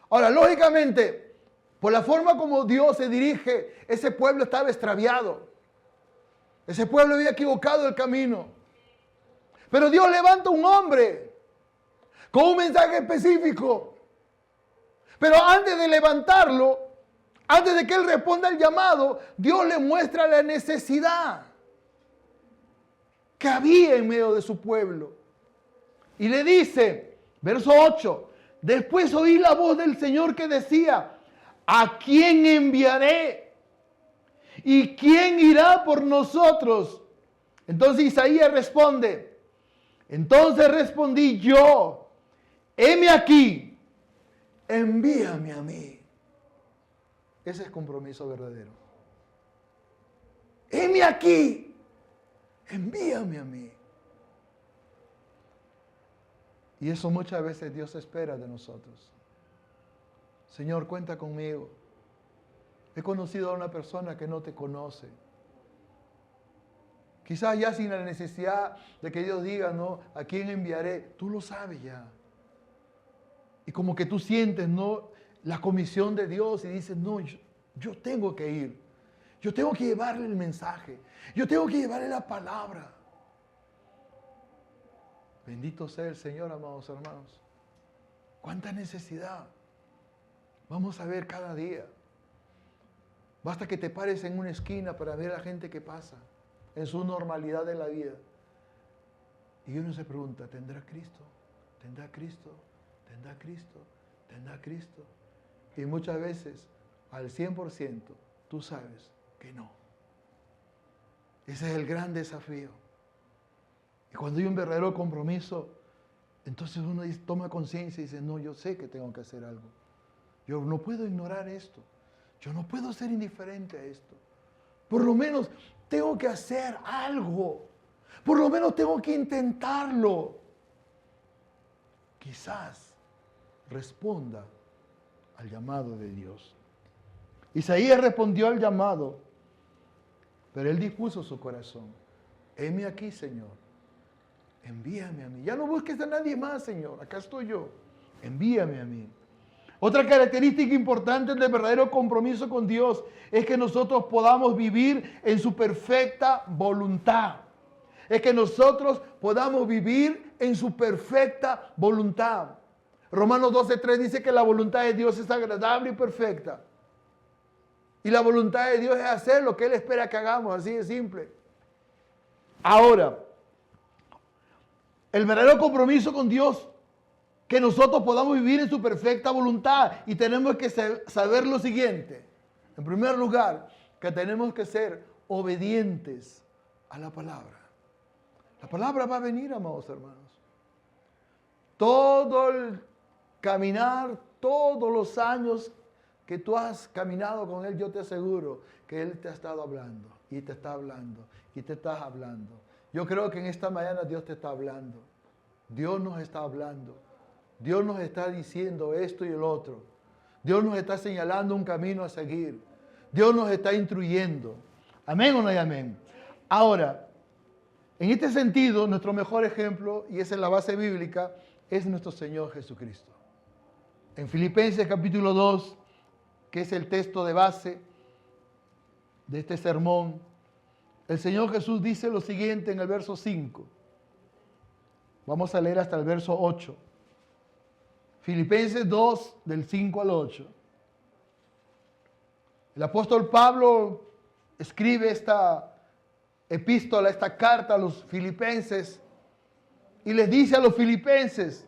Ahora, lógicamente, por la forma como Dios se dirige, ese pueblo estaba extraviado. Ese pueblo había equivocado el camino. Pero Dios levanta un hombre con un mensaje específico. Pero antes de levantarlo, antes de que él responda al llamado, Dios le muestra la necesidad que había en medio de su pueblo. Y le dice, verso 8, después oí la voz del Señor que decía: ¿a quién enviaré? ¿Y quién irá por nosotros? Entonces Isaías responde: entonces respondí yo: heme aquí, envíame a mí. Ese es compromiso verdadero. Heme aquí, envíame a mí. Y eso muchas veces Dios espera de nosotros. Señor, cuenta conmigo. He conocido a una persona que no te conoce. Quizás ya sin la necesidad de que Dios diga, no, ¿a quién enviaré? Tú lo sabes ya. Y como que tú sientes, ¿no?, la comisión de Dios y dices, no, yo tengo que ir. Yo tengo que llevarle el mensaje. Yo tengo que llevarle la palabra. Bendito sea el Señor, amados hermanos. ¿Cuánta necesidad vamos a ver cada día? Basta que te pares en una esquina para ver a la gente que pasa en su normalidad de la vida. Y uno se pregunta, ¿tendrá Cristo? ¿Tendrá Cristo? ¿Tendrá Cristo? ¿Tendrá Cristo? Y muchas veces, al 100%, tú sabes que no. Ese es el gran desafío. Y cuando hay un verdadero compromiso, entonces uno toma conciencia y dice, no, yo sé que tengo que hacer algo. Yo no puedo ignorar esto. Yo no puedo ser indiferente a esto. Por lo menos tengo que hacer algo. Por lo menos tengo que intentarlo. Quizás responda al llamado de Dios. Isaías respondió al llamado Pero Él dispuso su corazón. Heme aquí, Señor. Envíame a mí. Ya no busques a nadie más, Señor. Acá estoy yo. Envíame a mí. Otra característica importante del verdadero compromiso con Dios es que nosotros podamos vivir en su perfecta voluntad. Es que nosotros podamos vivir en su perfecta voluntad. Romanos 12:3 dice que la voluntad de Dios es agradable y perfecta. Y la voluntad de Dios es hacer lo que Él espera que hagamos, así de simple. Ahora, el verdadero compromiso con Dios, que nosotros podamos vivir en su perfecta voluntad, y tenemos que saber lo siguiente. En primer lugar, que tenemos que ser obedientes a la palabra. La palabra va a venir, amados hermanos. Todo el caminar, todos los años que tú has caminado con Él, yo te aseguro que Él te ha estado hablando, y te está hablando, y te estás hablando. Yo creo que en esta mañana Dios te está hablando. Dios nos está hablando. Dios nos está diciendo esto y el otro. Dios nos está señalando un camino a seguir. Dios nos está instruyendo. ¿Amén o no hay amén? Ahora, en este sentido, nuestro mejor ejemplo, y esa es la base bíblica, es nuestro Señor Jesucristo. En Filipenses capítulo 2, que es el texto de base de este sermón, el Señor Jesús dice lo siguiente en el verso 5. Vamos a leer hasta el verso 8. Filipenses 2, del 5 al 8. El apóstol Pablo escribe esta epístola, esta carta a los filipenses, y les dice a los filipenses,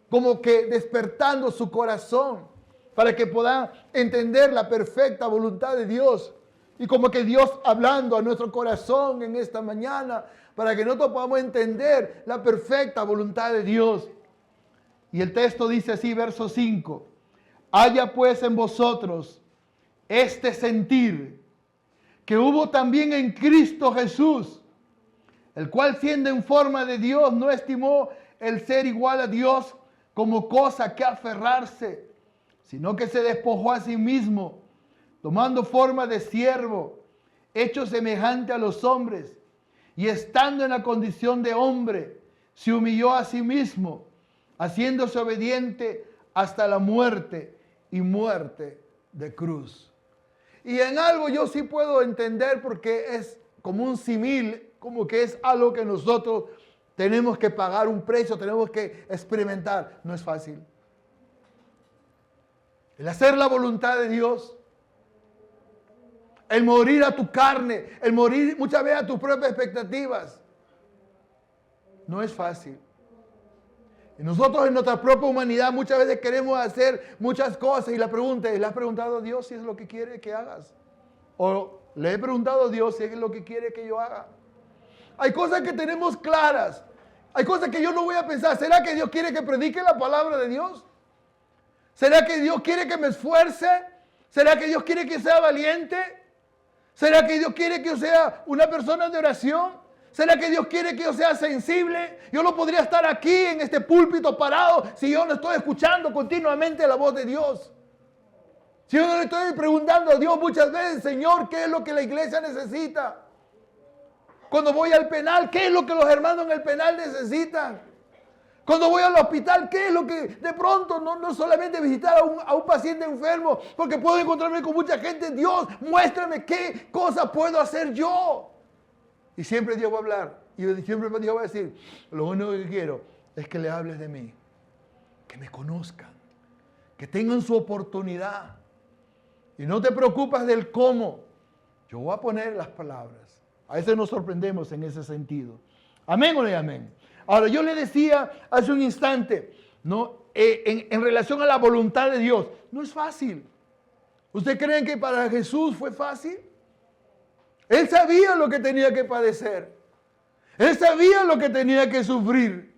como que despertando su corazón, para que puedan entender la perfecta voluntad de Dios, y como que Dios hablando a nuestro corazón en esta mañana, para que nosotros podamos entender la perfecta voluntad de Dios. Y el texto dice así, verso 5. Haya pues en vosotros este sentir que hubo también en Cristo Jesús, el cual siendo en forma de Dios no estimó el ser igual a Dios como cosa que aferrarse, sino que se despojó a sí mismo, tomando forma de siervo, hecho semejante a los hombres, y estando en la condición de hombre, se humilló a sí mismo, haciéndose obediente hasta la muerte y muerte de cruz. Y en algo yo sí puedo entender, porque es como un símil, como que es algo que nosotros tenemos que pagar un precio, tenemos que experimentar. No es fácil. El hacer la voluntad de Dios, el morir a tu carne, el morir muchas veces a tus propias expectativas, no es fácil. Y nosotros en nuestra propia humanidad muchas veces queremos hacer muchas cosas, y la pregunta es, ¿le has preguntado a Dios si es lo que quiere que hagas? ¿O le he preguntado a Dios si es lo que quiere que yo haga? Hay cosas que tenemos claras. Hay cosas que yo no voy a pensar. ¿Será que Dios quiere que predique la palabra de Dios? ¿Será que Dios quiere que me esfuerce? ¿Será que Dios quiere que sea valiente? ¿Será que Dios quiere que yo sea una persona de oración? ¿Será que Dios quiere que yo sea sensible? Yo no podría estar aquí en este púlpito parado si yo no estoy escuchando continuamente la voz de Dios. Si yo no le estoy preguntando a Dios muchas veces, Señor, ¿qué es lo que la iglesia necesita? Cuando voy al penal, ¿qué es lo que los hermanos en el penal necesitan? Cuando voy al hospital, ¿qué es lo que de pronto, no solamente visitar a un paciente enfermo, porque puedo encontrarme con mucha gente? Dios, muéstrame qué cosa puedo hacer yo. Y siempre Dios va a hablar, y siempre Dios va a decir, lo único que quiero es que le hables de mí, que me conozcan, que tengan su oportunidad. Y no te preocupes del cómo, yo voy a poner las palabras. A veces nos sorprendemos en ese sentido. ¿Amén o no amén? Ahora, yo le decía hace un instante, ¿no? En relación a la voluntad de Dios, no es fácil. ¿Ustedes creen que para Jesús fue fácil? Él sabía lo que tenía que padecer. Él sabía lo que tenía que sufrir.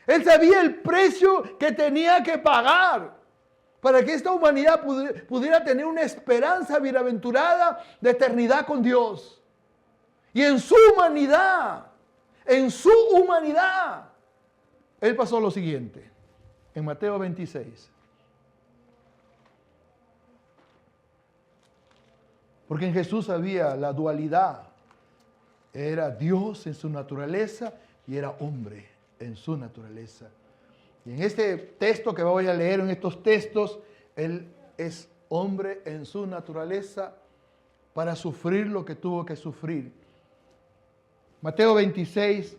Él sabía el precio que tenía que pagar para que esta humanidad pudiera tener una esperanza bienaventurada de eternidad con Dios. Y en su humanidad, Él pasó lo siguiente, en Mateo 26. Porque en Jesús había la dualidad. Era Dios en su naturaleza y era hombre en su naturaleza. Y en este texto que voy a leer, en estos textos, Él es hombre en su naturaleza para sufrir lo que tuvo que sufrir. Mateo 26,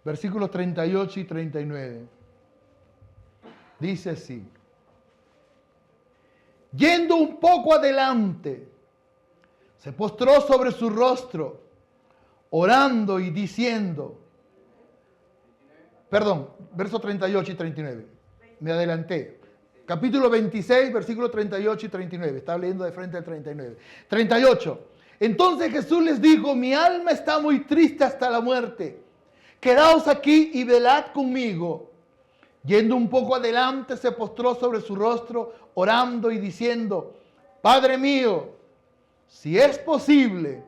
versículos 38 y 39. Dice así: yendo un poco adelante, se postró sobre su rostro, orando y diciendo, verso 38 y 39, me adelanté. Capítulo 26, versículos 38 y 39, estaba leyendo de frente al 39. 38, entonces Jesús les dijo, mi alma está muy triste hasta la muerte, quedaos aquí y velad conmigo. Yendo un poco adelante, se postró sobre su rostro, orando y diciendo, Padre mío, si es posible,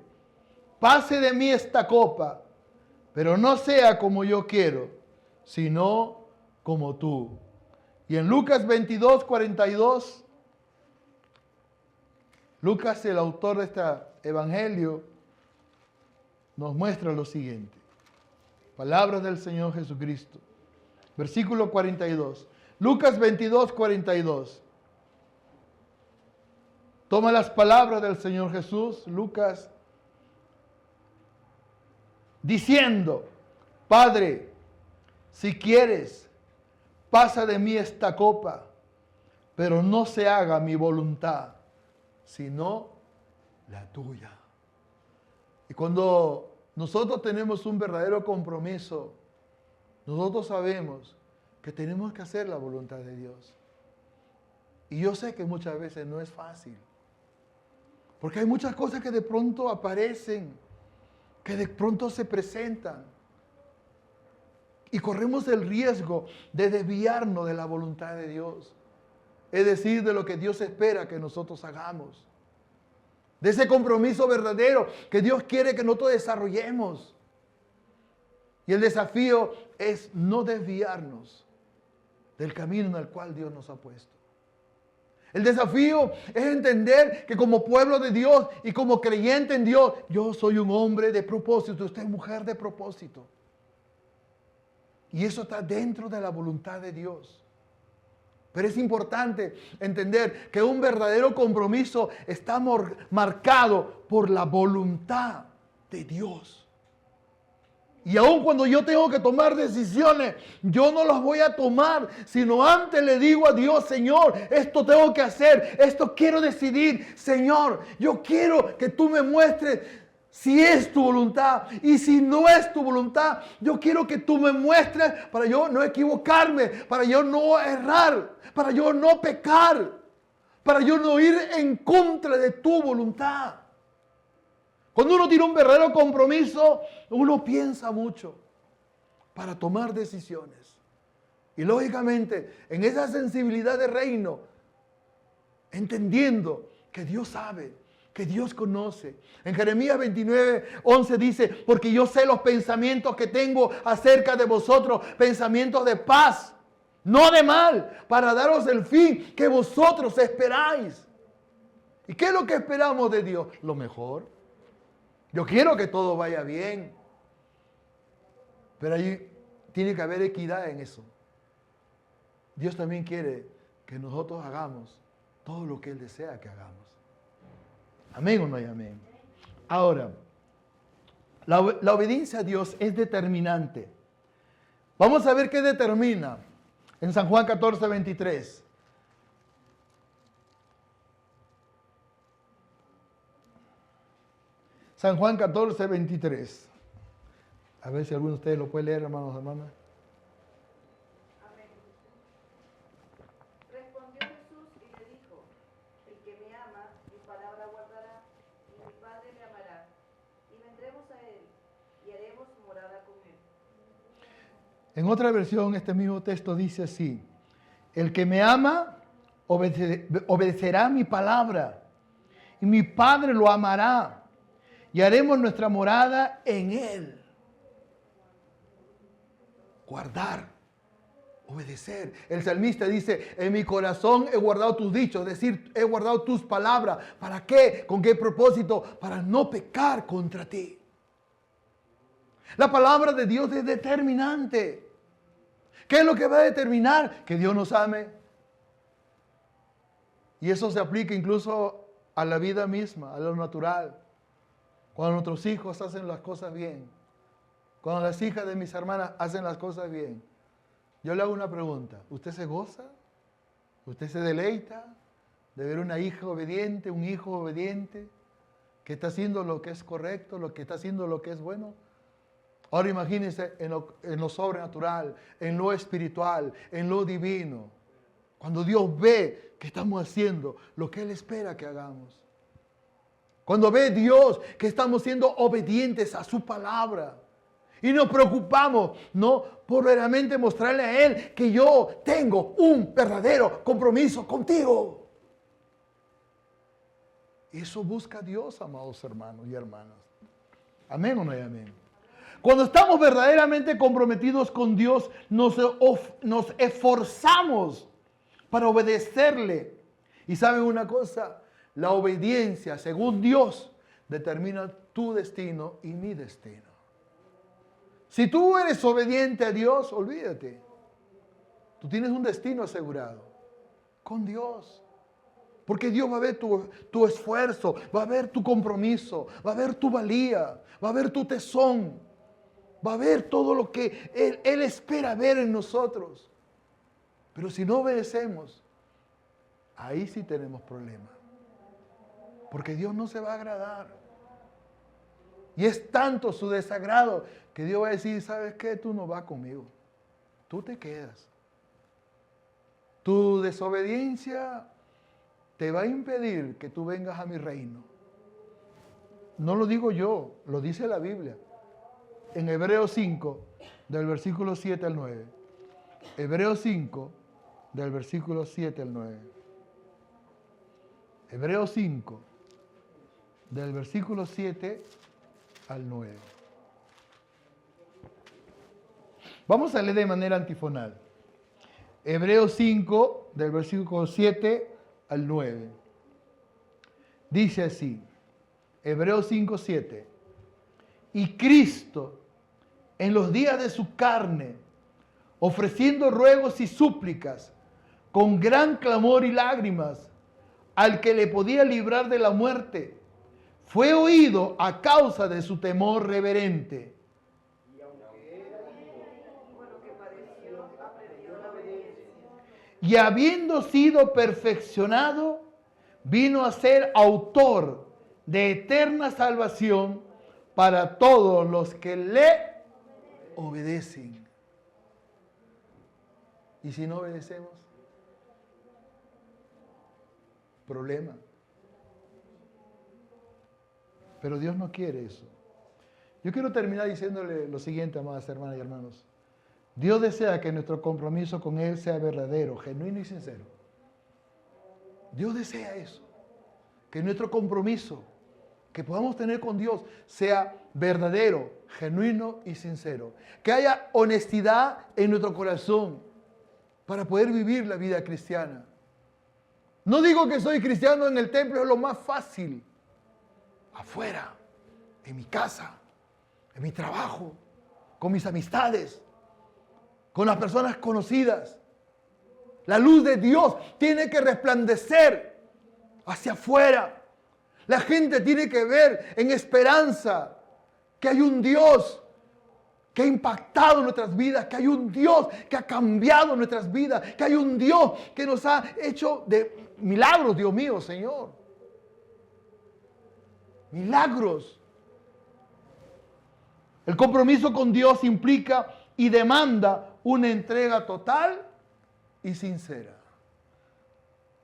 pase de mí esta copa, pero no sea como yo quiero, sino como tú. Y en Lucas 22, 42, Lucas, el autor de este evangelio, nos muestra lo siguiente. Palabras del Señor Jesucristo. Versículo 42. Lucas 22, 42. Toma las palabras del Señor Jesús, Lucas, diciendo, Padre, si quieres, pasa de mí esta copa, pero no se haga mi voluntad, sino la tuya. Y cuando nosotros tenemos un verdadero compromiso, nosotros sabemos que tenemos que hacer la voluntad de Dios. Y yo sé que muchas veces no es fácil, porque hay muchas cosas que de pronto aparecen, que de pronto se presentan, y corremos el riesgo de desviarnos de la voluntad de Dios. Es decir, de lo que Dios espera que nosotros hagamos. De ese compromiso verdadero que Dios quiere que nosotros desarrollemos. Y el desafío es no desviarnos del camino en el cual Dios nos ha puesto. El desafío es entender que como pueblo de Dios y como creyente en Dios, yo soy un hombre de propósito, usted es mujer de propósito. Y eso está dentro de la voluntad de Dios. Pero es importante entender que un verdadero compromiso está marcado por la voluntad de Dios. Y aun cuando yo tengo que tomar decisiones, yo no las voy a tomar, sino antes le digo a Dios, Señor, esto tengo que hacer, esto quiero decidir. Señor, yo quiero que tú me muestres si es tu voluntad, y si no es tu voluntad, yo quiero que tú me muestres para yo no equivocarme, para yo no errar, para yo no pecar, para yo no ir en contra de tu voluntad. Cuando uno tiene un verdadero compromiso, uno piensa mucho para tomar decisiones. Y lógicamente, en esa sensibilidad de reino, entendiendo que Dios sabe, que Dios conoce. En Jeremías 29, 11 dice, porque yo sé los pensamientos que tengo acerca de vosotros, pensamientos de paz, no de mal, para daros el fin que vosotros esperáis. ¿Y qué es lo que esperamos de Dios? Lo mejor. Yo quiero que todo vaya bien, pero ahí tiene que haber equidad en eso. Dios también quiere que nosotros hagamos todo lo que Él desea que hagamos. ¿Amén o no hay amén? Ahora, la obediencia a Dios es determinante. Vamos a ver qué determina en San Juan 14, 23. San Juan 14, 23. A ver si alguno de ustedes lo puede leer, hermanos y hermanas. Amén. Respondió Jesús y le dijo, el que me ama, mi palabra guardará, y mi Padre me amará, y vendremos a él, y haremos morada con él. En otra versión, este mismo texto dice así, el que me ama, obedecerá mi palabra, y mi Padre lo amará, y haremos nuestra morada en él. Guardar, Obedecer. El salmista dice, en mi corazón he guardado tus dichos, es decir, he guardado tus palabras. ¿Para qué? ¿Con qué propósito? Para no pecar contra ti. La palabra de Dios es determinante. ¿Qué es lo que va a determinar? Que Dios nos ame. Y eso se aplica incluso a la vida misma, a lo natural. Cuando nuestros hijos hacen las cosas bien. Cuando las hijas de mis hermanas hacen las cosas bien. Yo le hago una pregunta. ¿Usted se goza? ¿Usted se deleita de ver una hija obediente, un hijo obediente, que está haciendo lo que es correcto, lo que está haciendo lo que es bueno? Ahora imagínense en lo sobrenatural, en lo espiritual, en lo divino. Cuando Dios ve que estamos haciendo lo que Él espera que hagamos. Cuando ve Dios que estamos siendo obedientes a su palabra. Y nos preocupamos, ¿no? Por verdaderamente mostrarle a Él que yo tengo un verdadero compromiso contigo. Eso busca Dios, amados hermanos y hermanas. ¿Amén o no hay amén? Cuando estamos verdaderamente comprometidos con Dios, nos esforzamos para obedecerle. Y ¿saben una cosa? La obediencia, según Dios, determina tu destino y mi destino. Si tú eres obediente a Dios, olvídate. Tú tienes un destino asegurado con Dios. Porque Dios va a ver tu esfuerzo, va a ver tu compromiso, va a ver tu valía, va a ver tu tesón, va a ver todo lo que Él espera ver en nosotros. Pero si no obedecemos, ahí sí tenemos problemas. Porque Dios no se va a agradar. Y es tanto su desagrado que Dios va a decir, ¿sabes qué? Tú no vas conmigo. Tú te quedas. Tu desobediencia te va a impedir que tú vengas a mi reino. No lo digo yo, lo dice la Biblia. En Hebreos 5, del versículo 7 al 9. Hebreos 5, del versículo 7 al 9. Hebreos 5, del versículo 7 al 9. Vamos a leer de manera antifonal. Hebreos 5, del versículo 7 al 9. Dice así, Hebreos 5, 7. Y Cristo, en los días de su carne, ofreciendo ruegos y súplicas, con gran clamor y lágrimas, al que le podía librar de la muerte, fue oído a causa de su temor reverente. Y habiendo sido perfeccionado, vino a ser autor de eterna salvación para todos los que le obedecen. ¿Y si no obedecemos? Problema. Pero Dios no quiere eso. Yo quiero terminar diciéndole lo siguiente, amadas hermanas y hermanos. Dios desea que nuestro compromiso con Él sea verdadero, genuino y sincero. Dios desea eso. Que nuestro compromiso que podamos tener con Dios sea verdadero, genuino y sincero. Que haya honestidad en nuestro corazón para poder vivir la vida cristiana. No digo que soy cristiano en el templo, es lo más fácil. Afuera, en mi casa, en mi trabajo, con mis amistades, con las personas conocidas. La luz de Dios tiene que resplandecer hacia afuera. La gente tiene que ver en esperanza que hay un Dios que ha impactado nuestras vidas, que hay un Dios que ha cambiado nuestras vidas, que hay un Dios que nos ha hecho de milagros, Dios mío, Señor. Milagros. El compromiso con Dios implica y demanda una entrega total y sincera.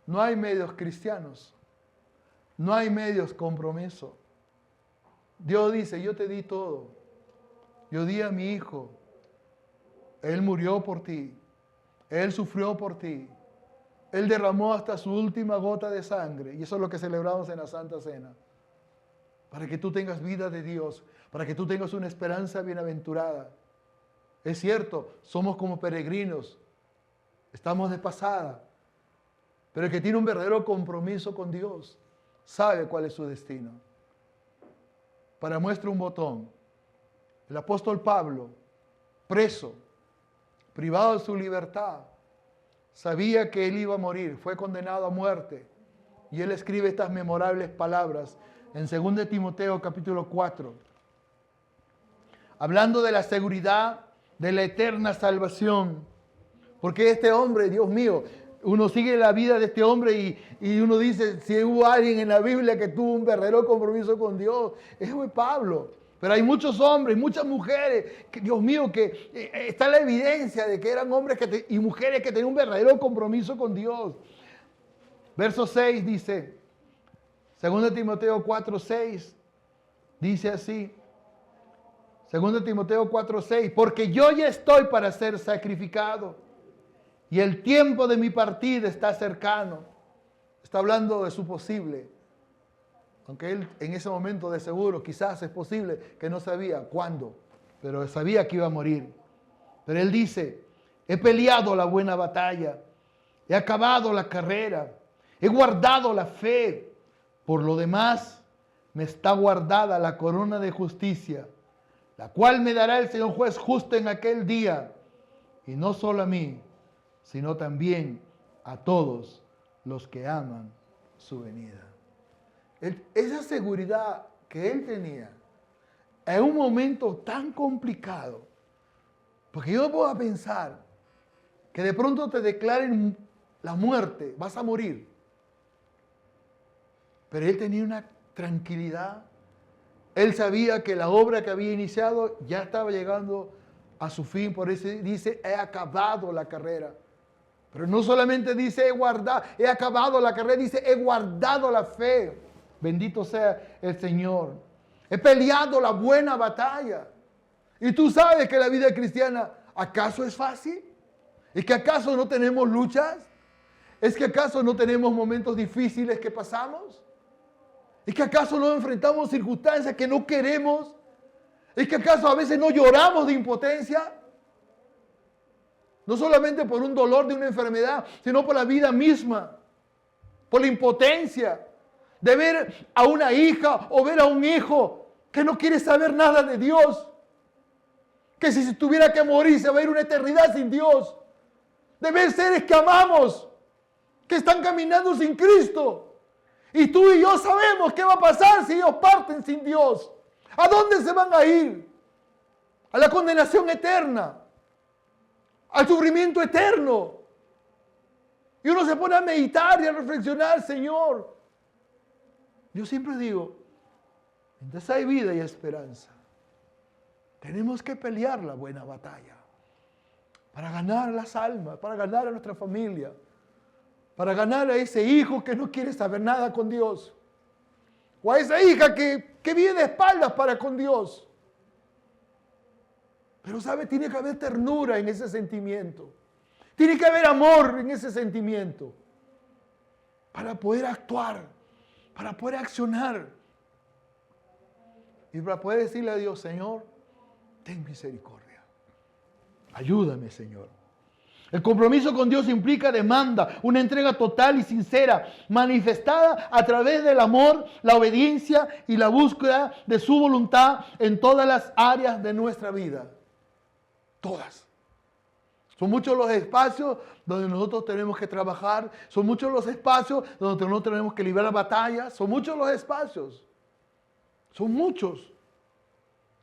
No hay medios cristianos. No hay medios compromiso. Dios dice, yo te di todo. Yo di a mi hijo. Él murió por ti. Él sufrió por ti. Él derramó hasta su última gota de sangre. Y eso es lo que celebramos en la Santa Cena. Para que tú tengas vida de Dios. Para que tú tengas una esperanza bienaventurada. Es cierto, somos como peregrinos. estamos de pasada. Pero el que tiene un verdadero compromiso con Dios sabe cuál es su destino. Para muestra un botón, el apóstol Pablo, preso, privado de su libertad, sabía que él iba a morir, fue condenado a muerte. Y él escribe estas memorables palabras en 2 Timoteo capítulo 4, hablando de la seguridad de la eterna salvación. Porque este hombre, Dios mío, uno sigue la vida de este hombre y uno dice, si hubo alguien en la Biblia que tuvo un verdadero compromiso con Dios, ese fue Pablo. Pero hay muchos hombres, muchas mujeres, que, Dios mío, que está la evidencia de que eran hombres y mujeres que tenían un verdadero compromiso con Dios. Verso 6 dice, 2 Timoteo 4, 6, dice así, 2 Timoteo 4, 6, porque yo ya estoy para ser sacrificado y el tiempo de mi partida está cercano. Está hablando de su posible, aunque él en ese momento de seguro quizás es posible que no sabía cuándo, pero sabía que iba a morir. Pero él dice, he peleado la buena batalla, he acabado la carrera, he guardado la fe. Por lo demás, me está guardada la corona de justicia, la cual me dará el Señor juez justo en aquel día. Y no solo a mí, sino también a todos los que aman su venida. Esa seguridad que él tenía en un momento tan complicado, porque yo no puedo pensar que de pronto te declaren la muerte, vas a morir. Pero él tenía una tranquilidad. Él sabía que la obra que había iniciado ya estaba llegando a su fin. Por eso dice, he acabado la carrera. Pero no solamente dice he acabado la carrera, dice, he guardado la fe. Bendito sea el Señor. He peleado la buena batalla. Y tú sabes que la vida cristiana, ¿acaso es fácil? ¿Es que acaso no tenemos luchas? ¿Es que acaso no tenemos momentos difíciles que pasamos? ¿Es que acaso no enfrentamos circunstancias que no queremos? ¿Es que acaso a veces no lloramos de impotencia? No solamente por un dolor de una enfermedad, sino por la vida misma, por la impotencia de ver a una hija o ver a un hijo que no quiere saber nada de Dios, que si se tuviera que morir se va a ir una eternidad sin Dios, de ver seres que amamos, que están caminando sin Cristo. Y tú y yo sabemos qué va a pasar si ellos parten sin Dios. ¿A dónde se van a ir? A la condenación eterna, al sufrimiento eterno. Y uno se pone a meditar y a reflexionar, Señor. Yo siempre digo, mientras hay vida y esperanza, tenemos que pelear la buena batalla para ganar las almas, para ganar a nuestra familia, para ganar a ese hijo que no quiere saber nada con Dios, o a esa hija que vive de espaldas para con Dios. Pero sabe, tiene que haber ternura en ese sentimiento, tiene que haber amor en ese sentimiento, para poder actuar, para poder accionar, y para poder decirle a Dios, Señor, ten misericordia, ayúdame, Señor. El compromiso con Dios implica demanda, una entrega total y sincera, manifestada a través del amor, la obediencia y la búsqueda de su voluntad en todas las áreas de nuestra vida. Todas. Son muchos los espacios donde nosotros tenemos que trabajar, son muchos los espacios donde nosotros tenemos que librar batallas, son muchos los espacios, son muchos.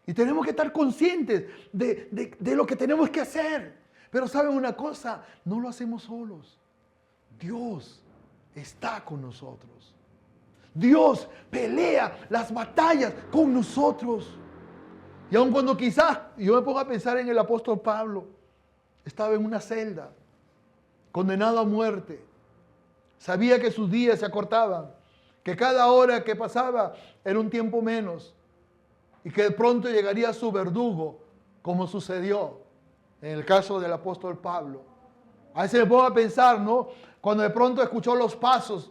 Y tenemos que estar conscientes de lo que tenemos que hacer. Pero ¿saben una cosa? No lo hacemos solos. Dios está con nosotros. Dios pelea las batallas con nosotros. Y aun cuando quizás, yo me pongo a pensar en el apóstol Pablo, estaba en una celda, condenado a muerte. Sabía que sus días se acortaban, que cada hora que pasaba era un tiempo menos y que de pronto llegaría su verdugo, como sucedió en el caso del apóstol Pablo. A veces me pongo a pensar, ¿no? Cuando de pronto escuchó los pasos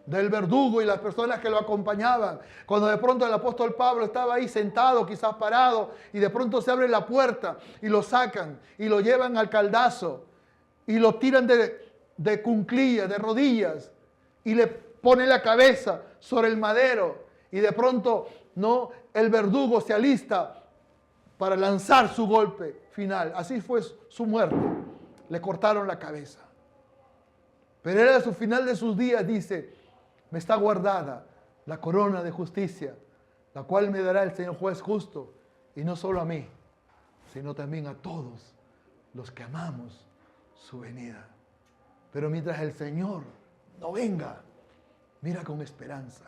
del verdugo y las personas que lo acompañaban. Cuando de pronto el apóstol Pablo estaba ahí sentado, quizás parado, y de pronto se abre la puerta y lo sacan y lo llevan al caldazo. y lo tiran de cunclillas, de rodillas, y le pone la cabeza sobre el madero, y de pronto, no, el verdugo se alista para lanzar su golpe final. Así fue su muerte. Le cortaron la cabeza. Pero él a su final de sus días dice, me está guardada la corona de justicia, la cual me dará el Señor juez justo, y no solo a mí, sino también a todos los que amamos su venida. Pero mientras el Señor no venga, mira con esperanza.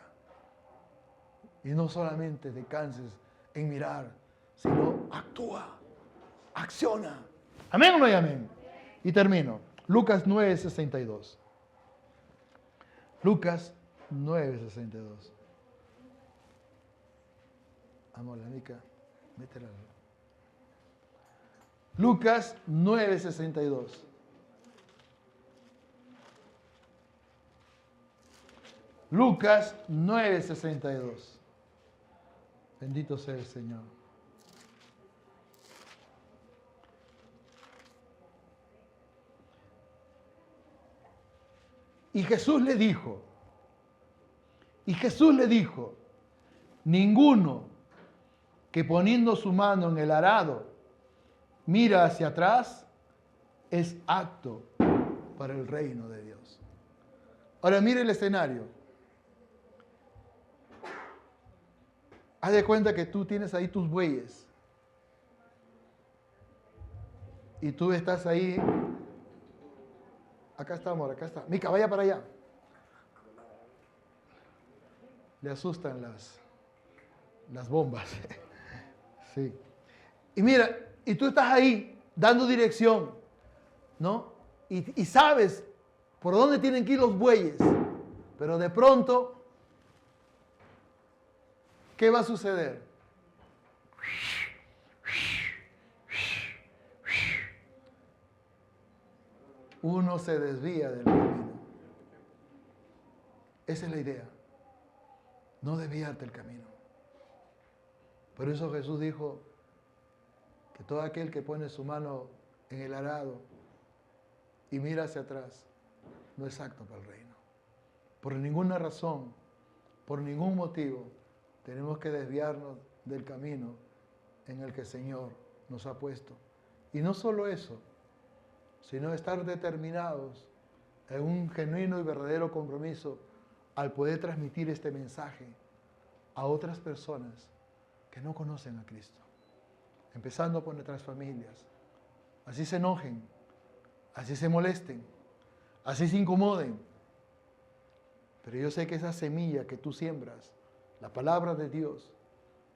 Y no solamente te canses en mirar, sino actúa, acciona. ¿Amén o no hay amén? Y termino. Lucas 9:62. Lucas 9:62. Vamos, la Mica, métela. Lucas 9:62. Lucas 9:62. Bendito sea el Señor. Y Jesús le dijo, ninguno que poniendo su mano en el arado mira hacia atrás es apto para el reino de Dios. Ahora mire el escenario. Haz de cuenta que tú tienes ahí tus bueyes. Y tú estás ahí. Acá está, amor, acá está. Mica, vaya para allá. Le asustan las bombas. Sí. Y mira, y tú estás ahí dando dirección, ¿no? Y sabes por dónde tienen que ir los bueyes. Pero de pronto, ¿qué va a suceder? Uno se desvía del camino. Esa es la idea. No desviarte el camino. Por eso Jesús dijo que todo aquel que pone su mano en el arado y mira hacia atrás no es apto para el reino. Por ninguna razón, por ningún motivo, tenemos que desviarnos del camino en el que el Señor nos ha puesto. Y no solo eso, sino estar determinados en un genuino y verdadero compromiso al poder transmitir este mensaje a otras personas que no conocen a Cristo. Empezando por nuestras familias. Así se enojen, así se molesten, así se incomoden. Pero yo sé que esa semilla que tú siembras, la palabra de Dios,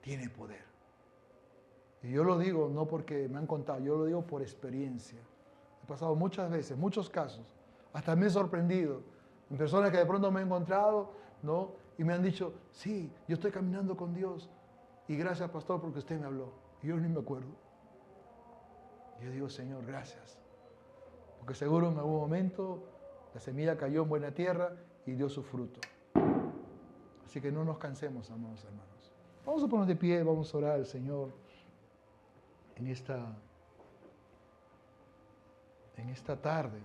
tiene poder. Y yo lo digo no porque me han contado, yo lo digo por experiencia. He pasado muchas veces, muchos casos, hasta me he sorprendido en personas que de pronto me he encontrado, ¿no? Y me han dicho, sí, yo estoy caminando con Dios y gracias, pastor, porque usted me habló. Y yo ni me acuerdo. Yo digo, Señor, gracias. Porque seguro en algún momento la semilla cayó en buena tierra y dio su fruto. Así que no nos cansemos, amados hermanos. Vamos a ponernos de pie, vamos a orar al Señor en esta tarde.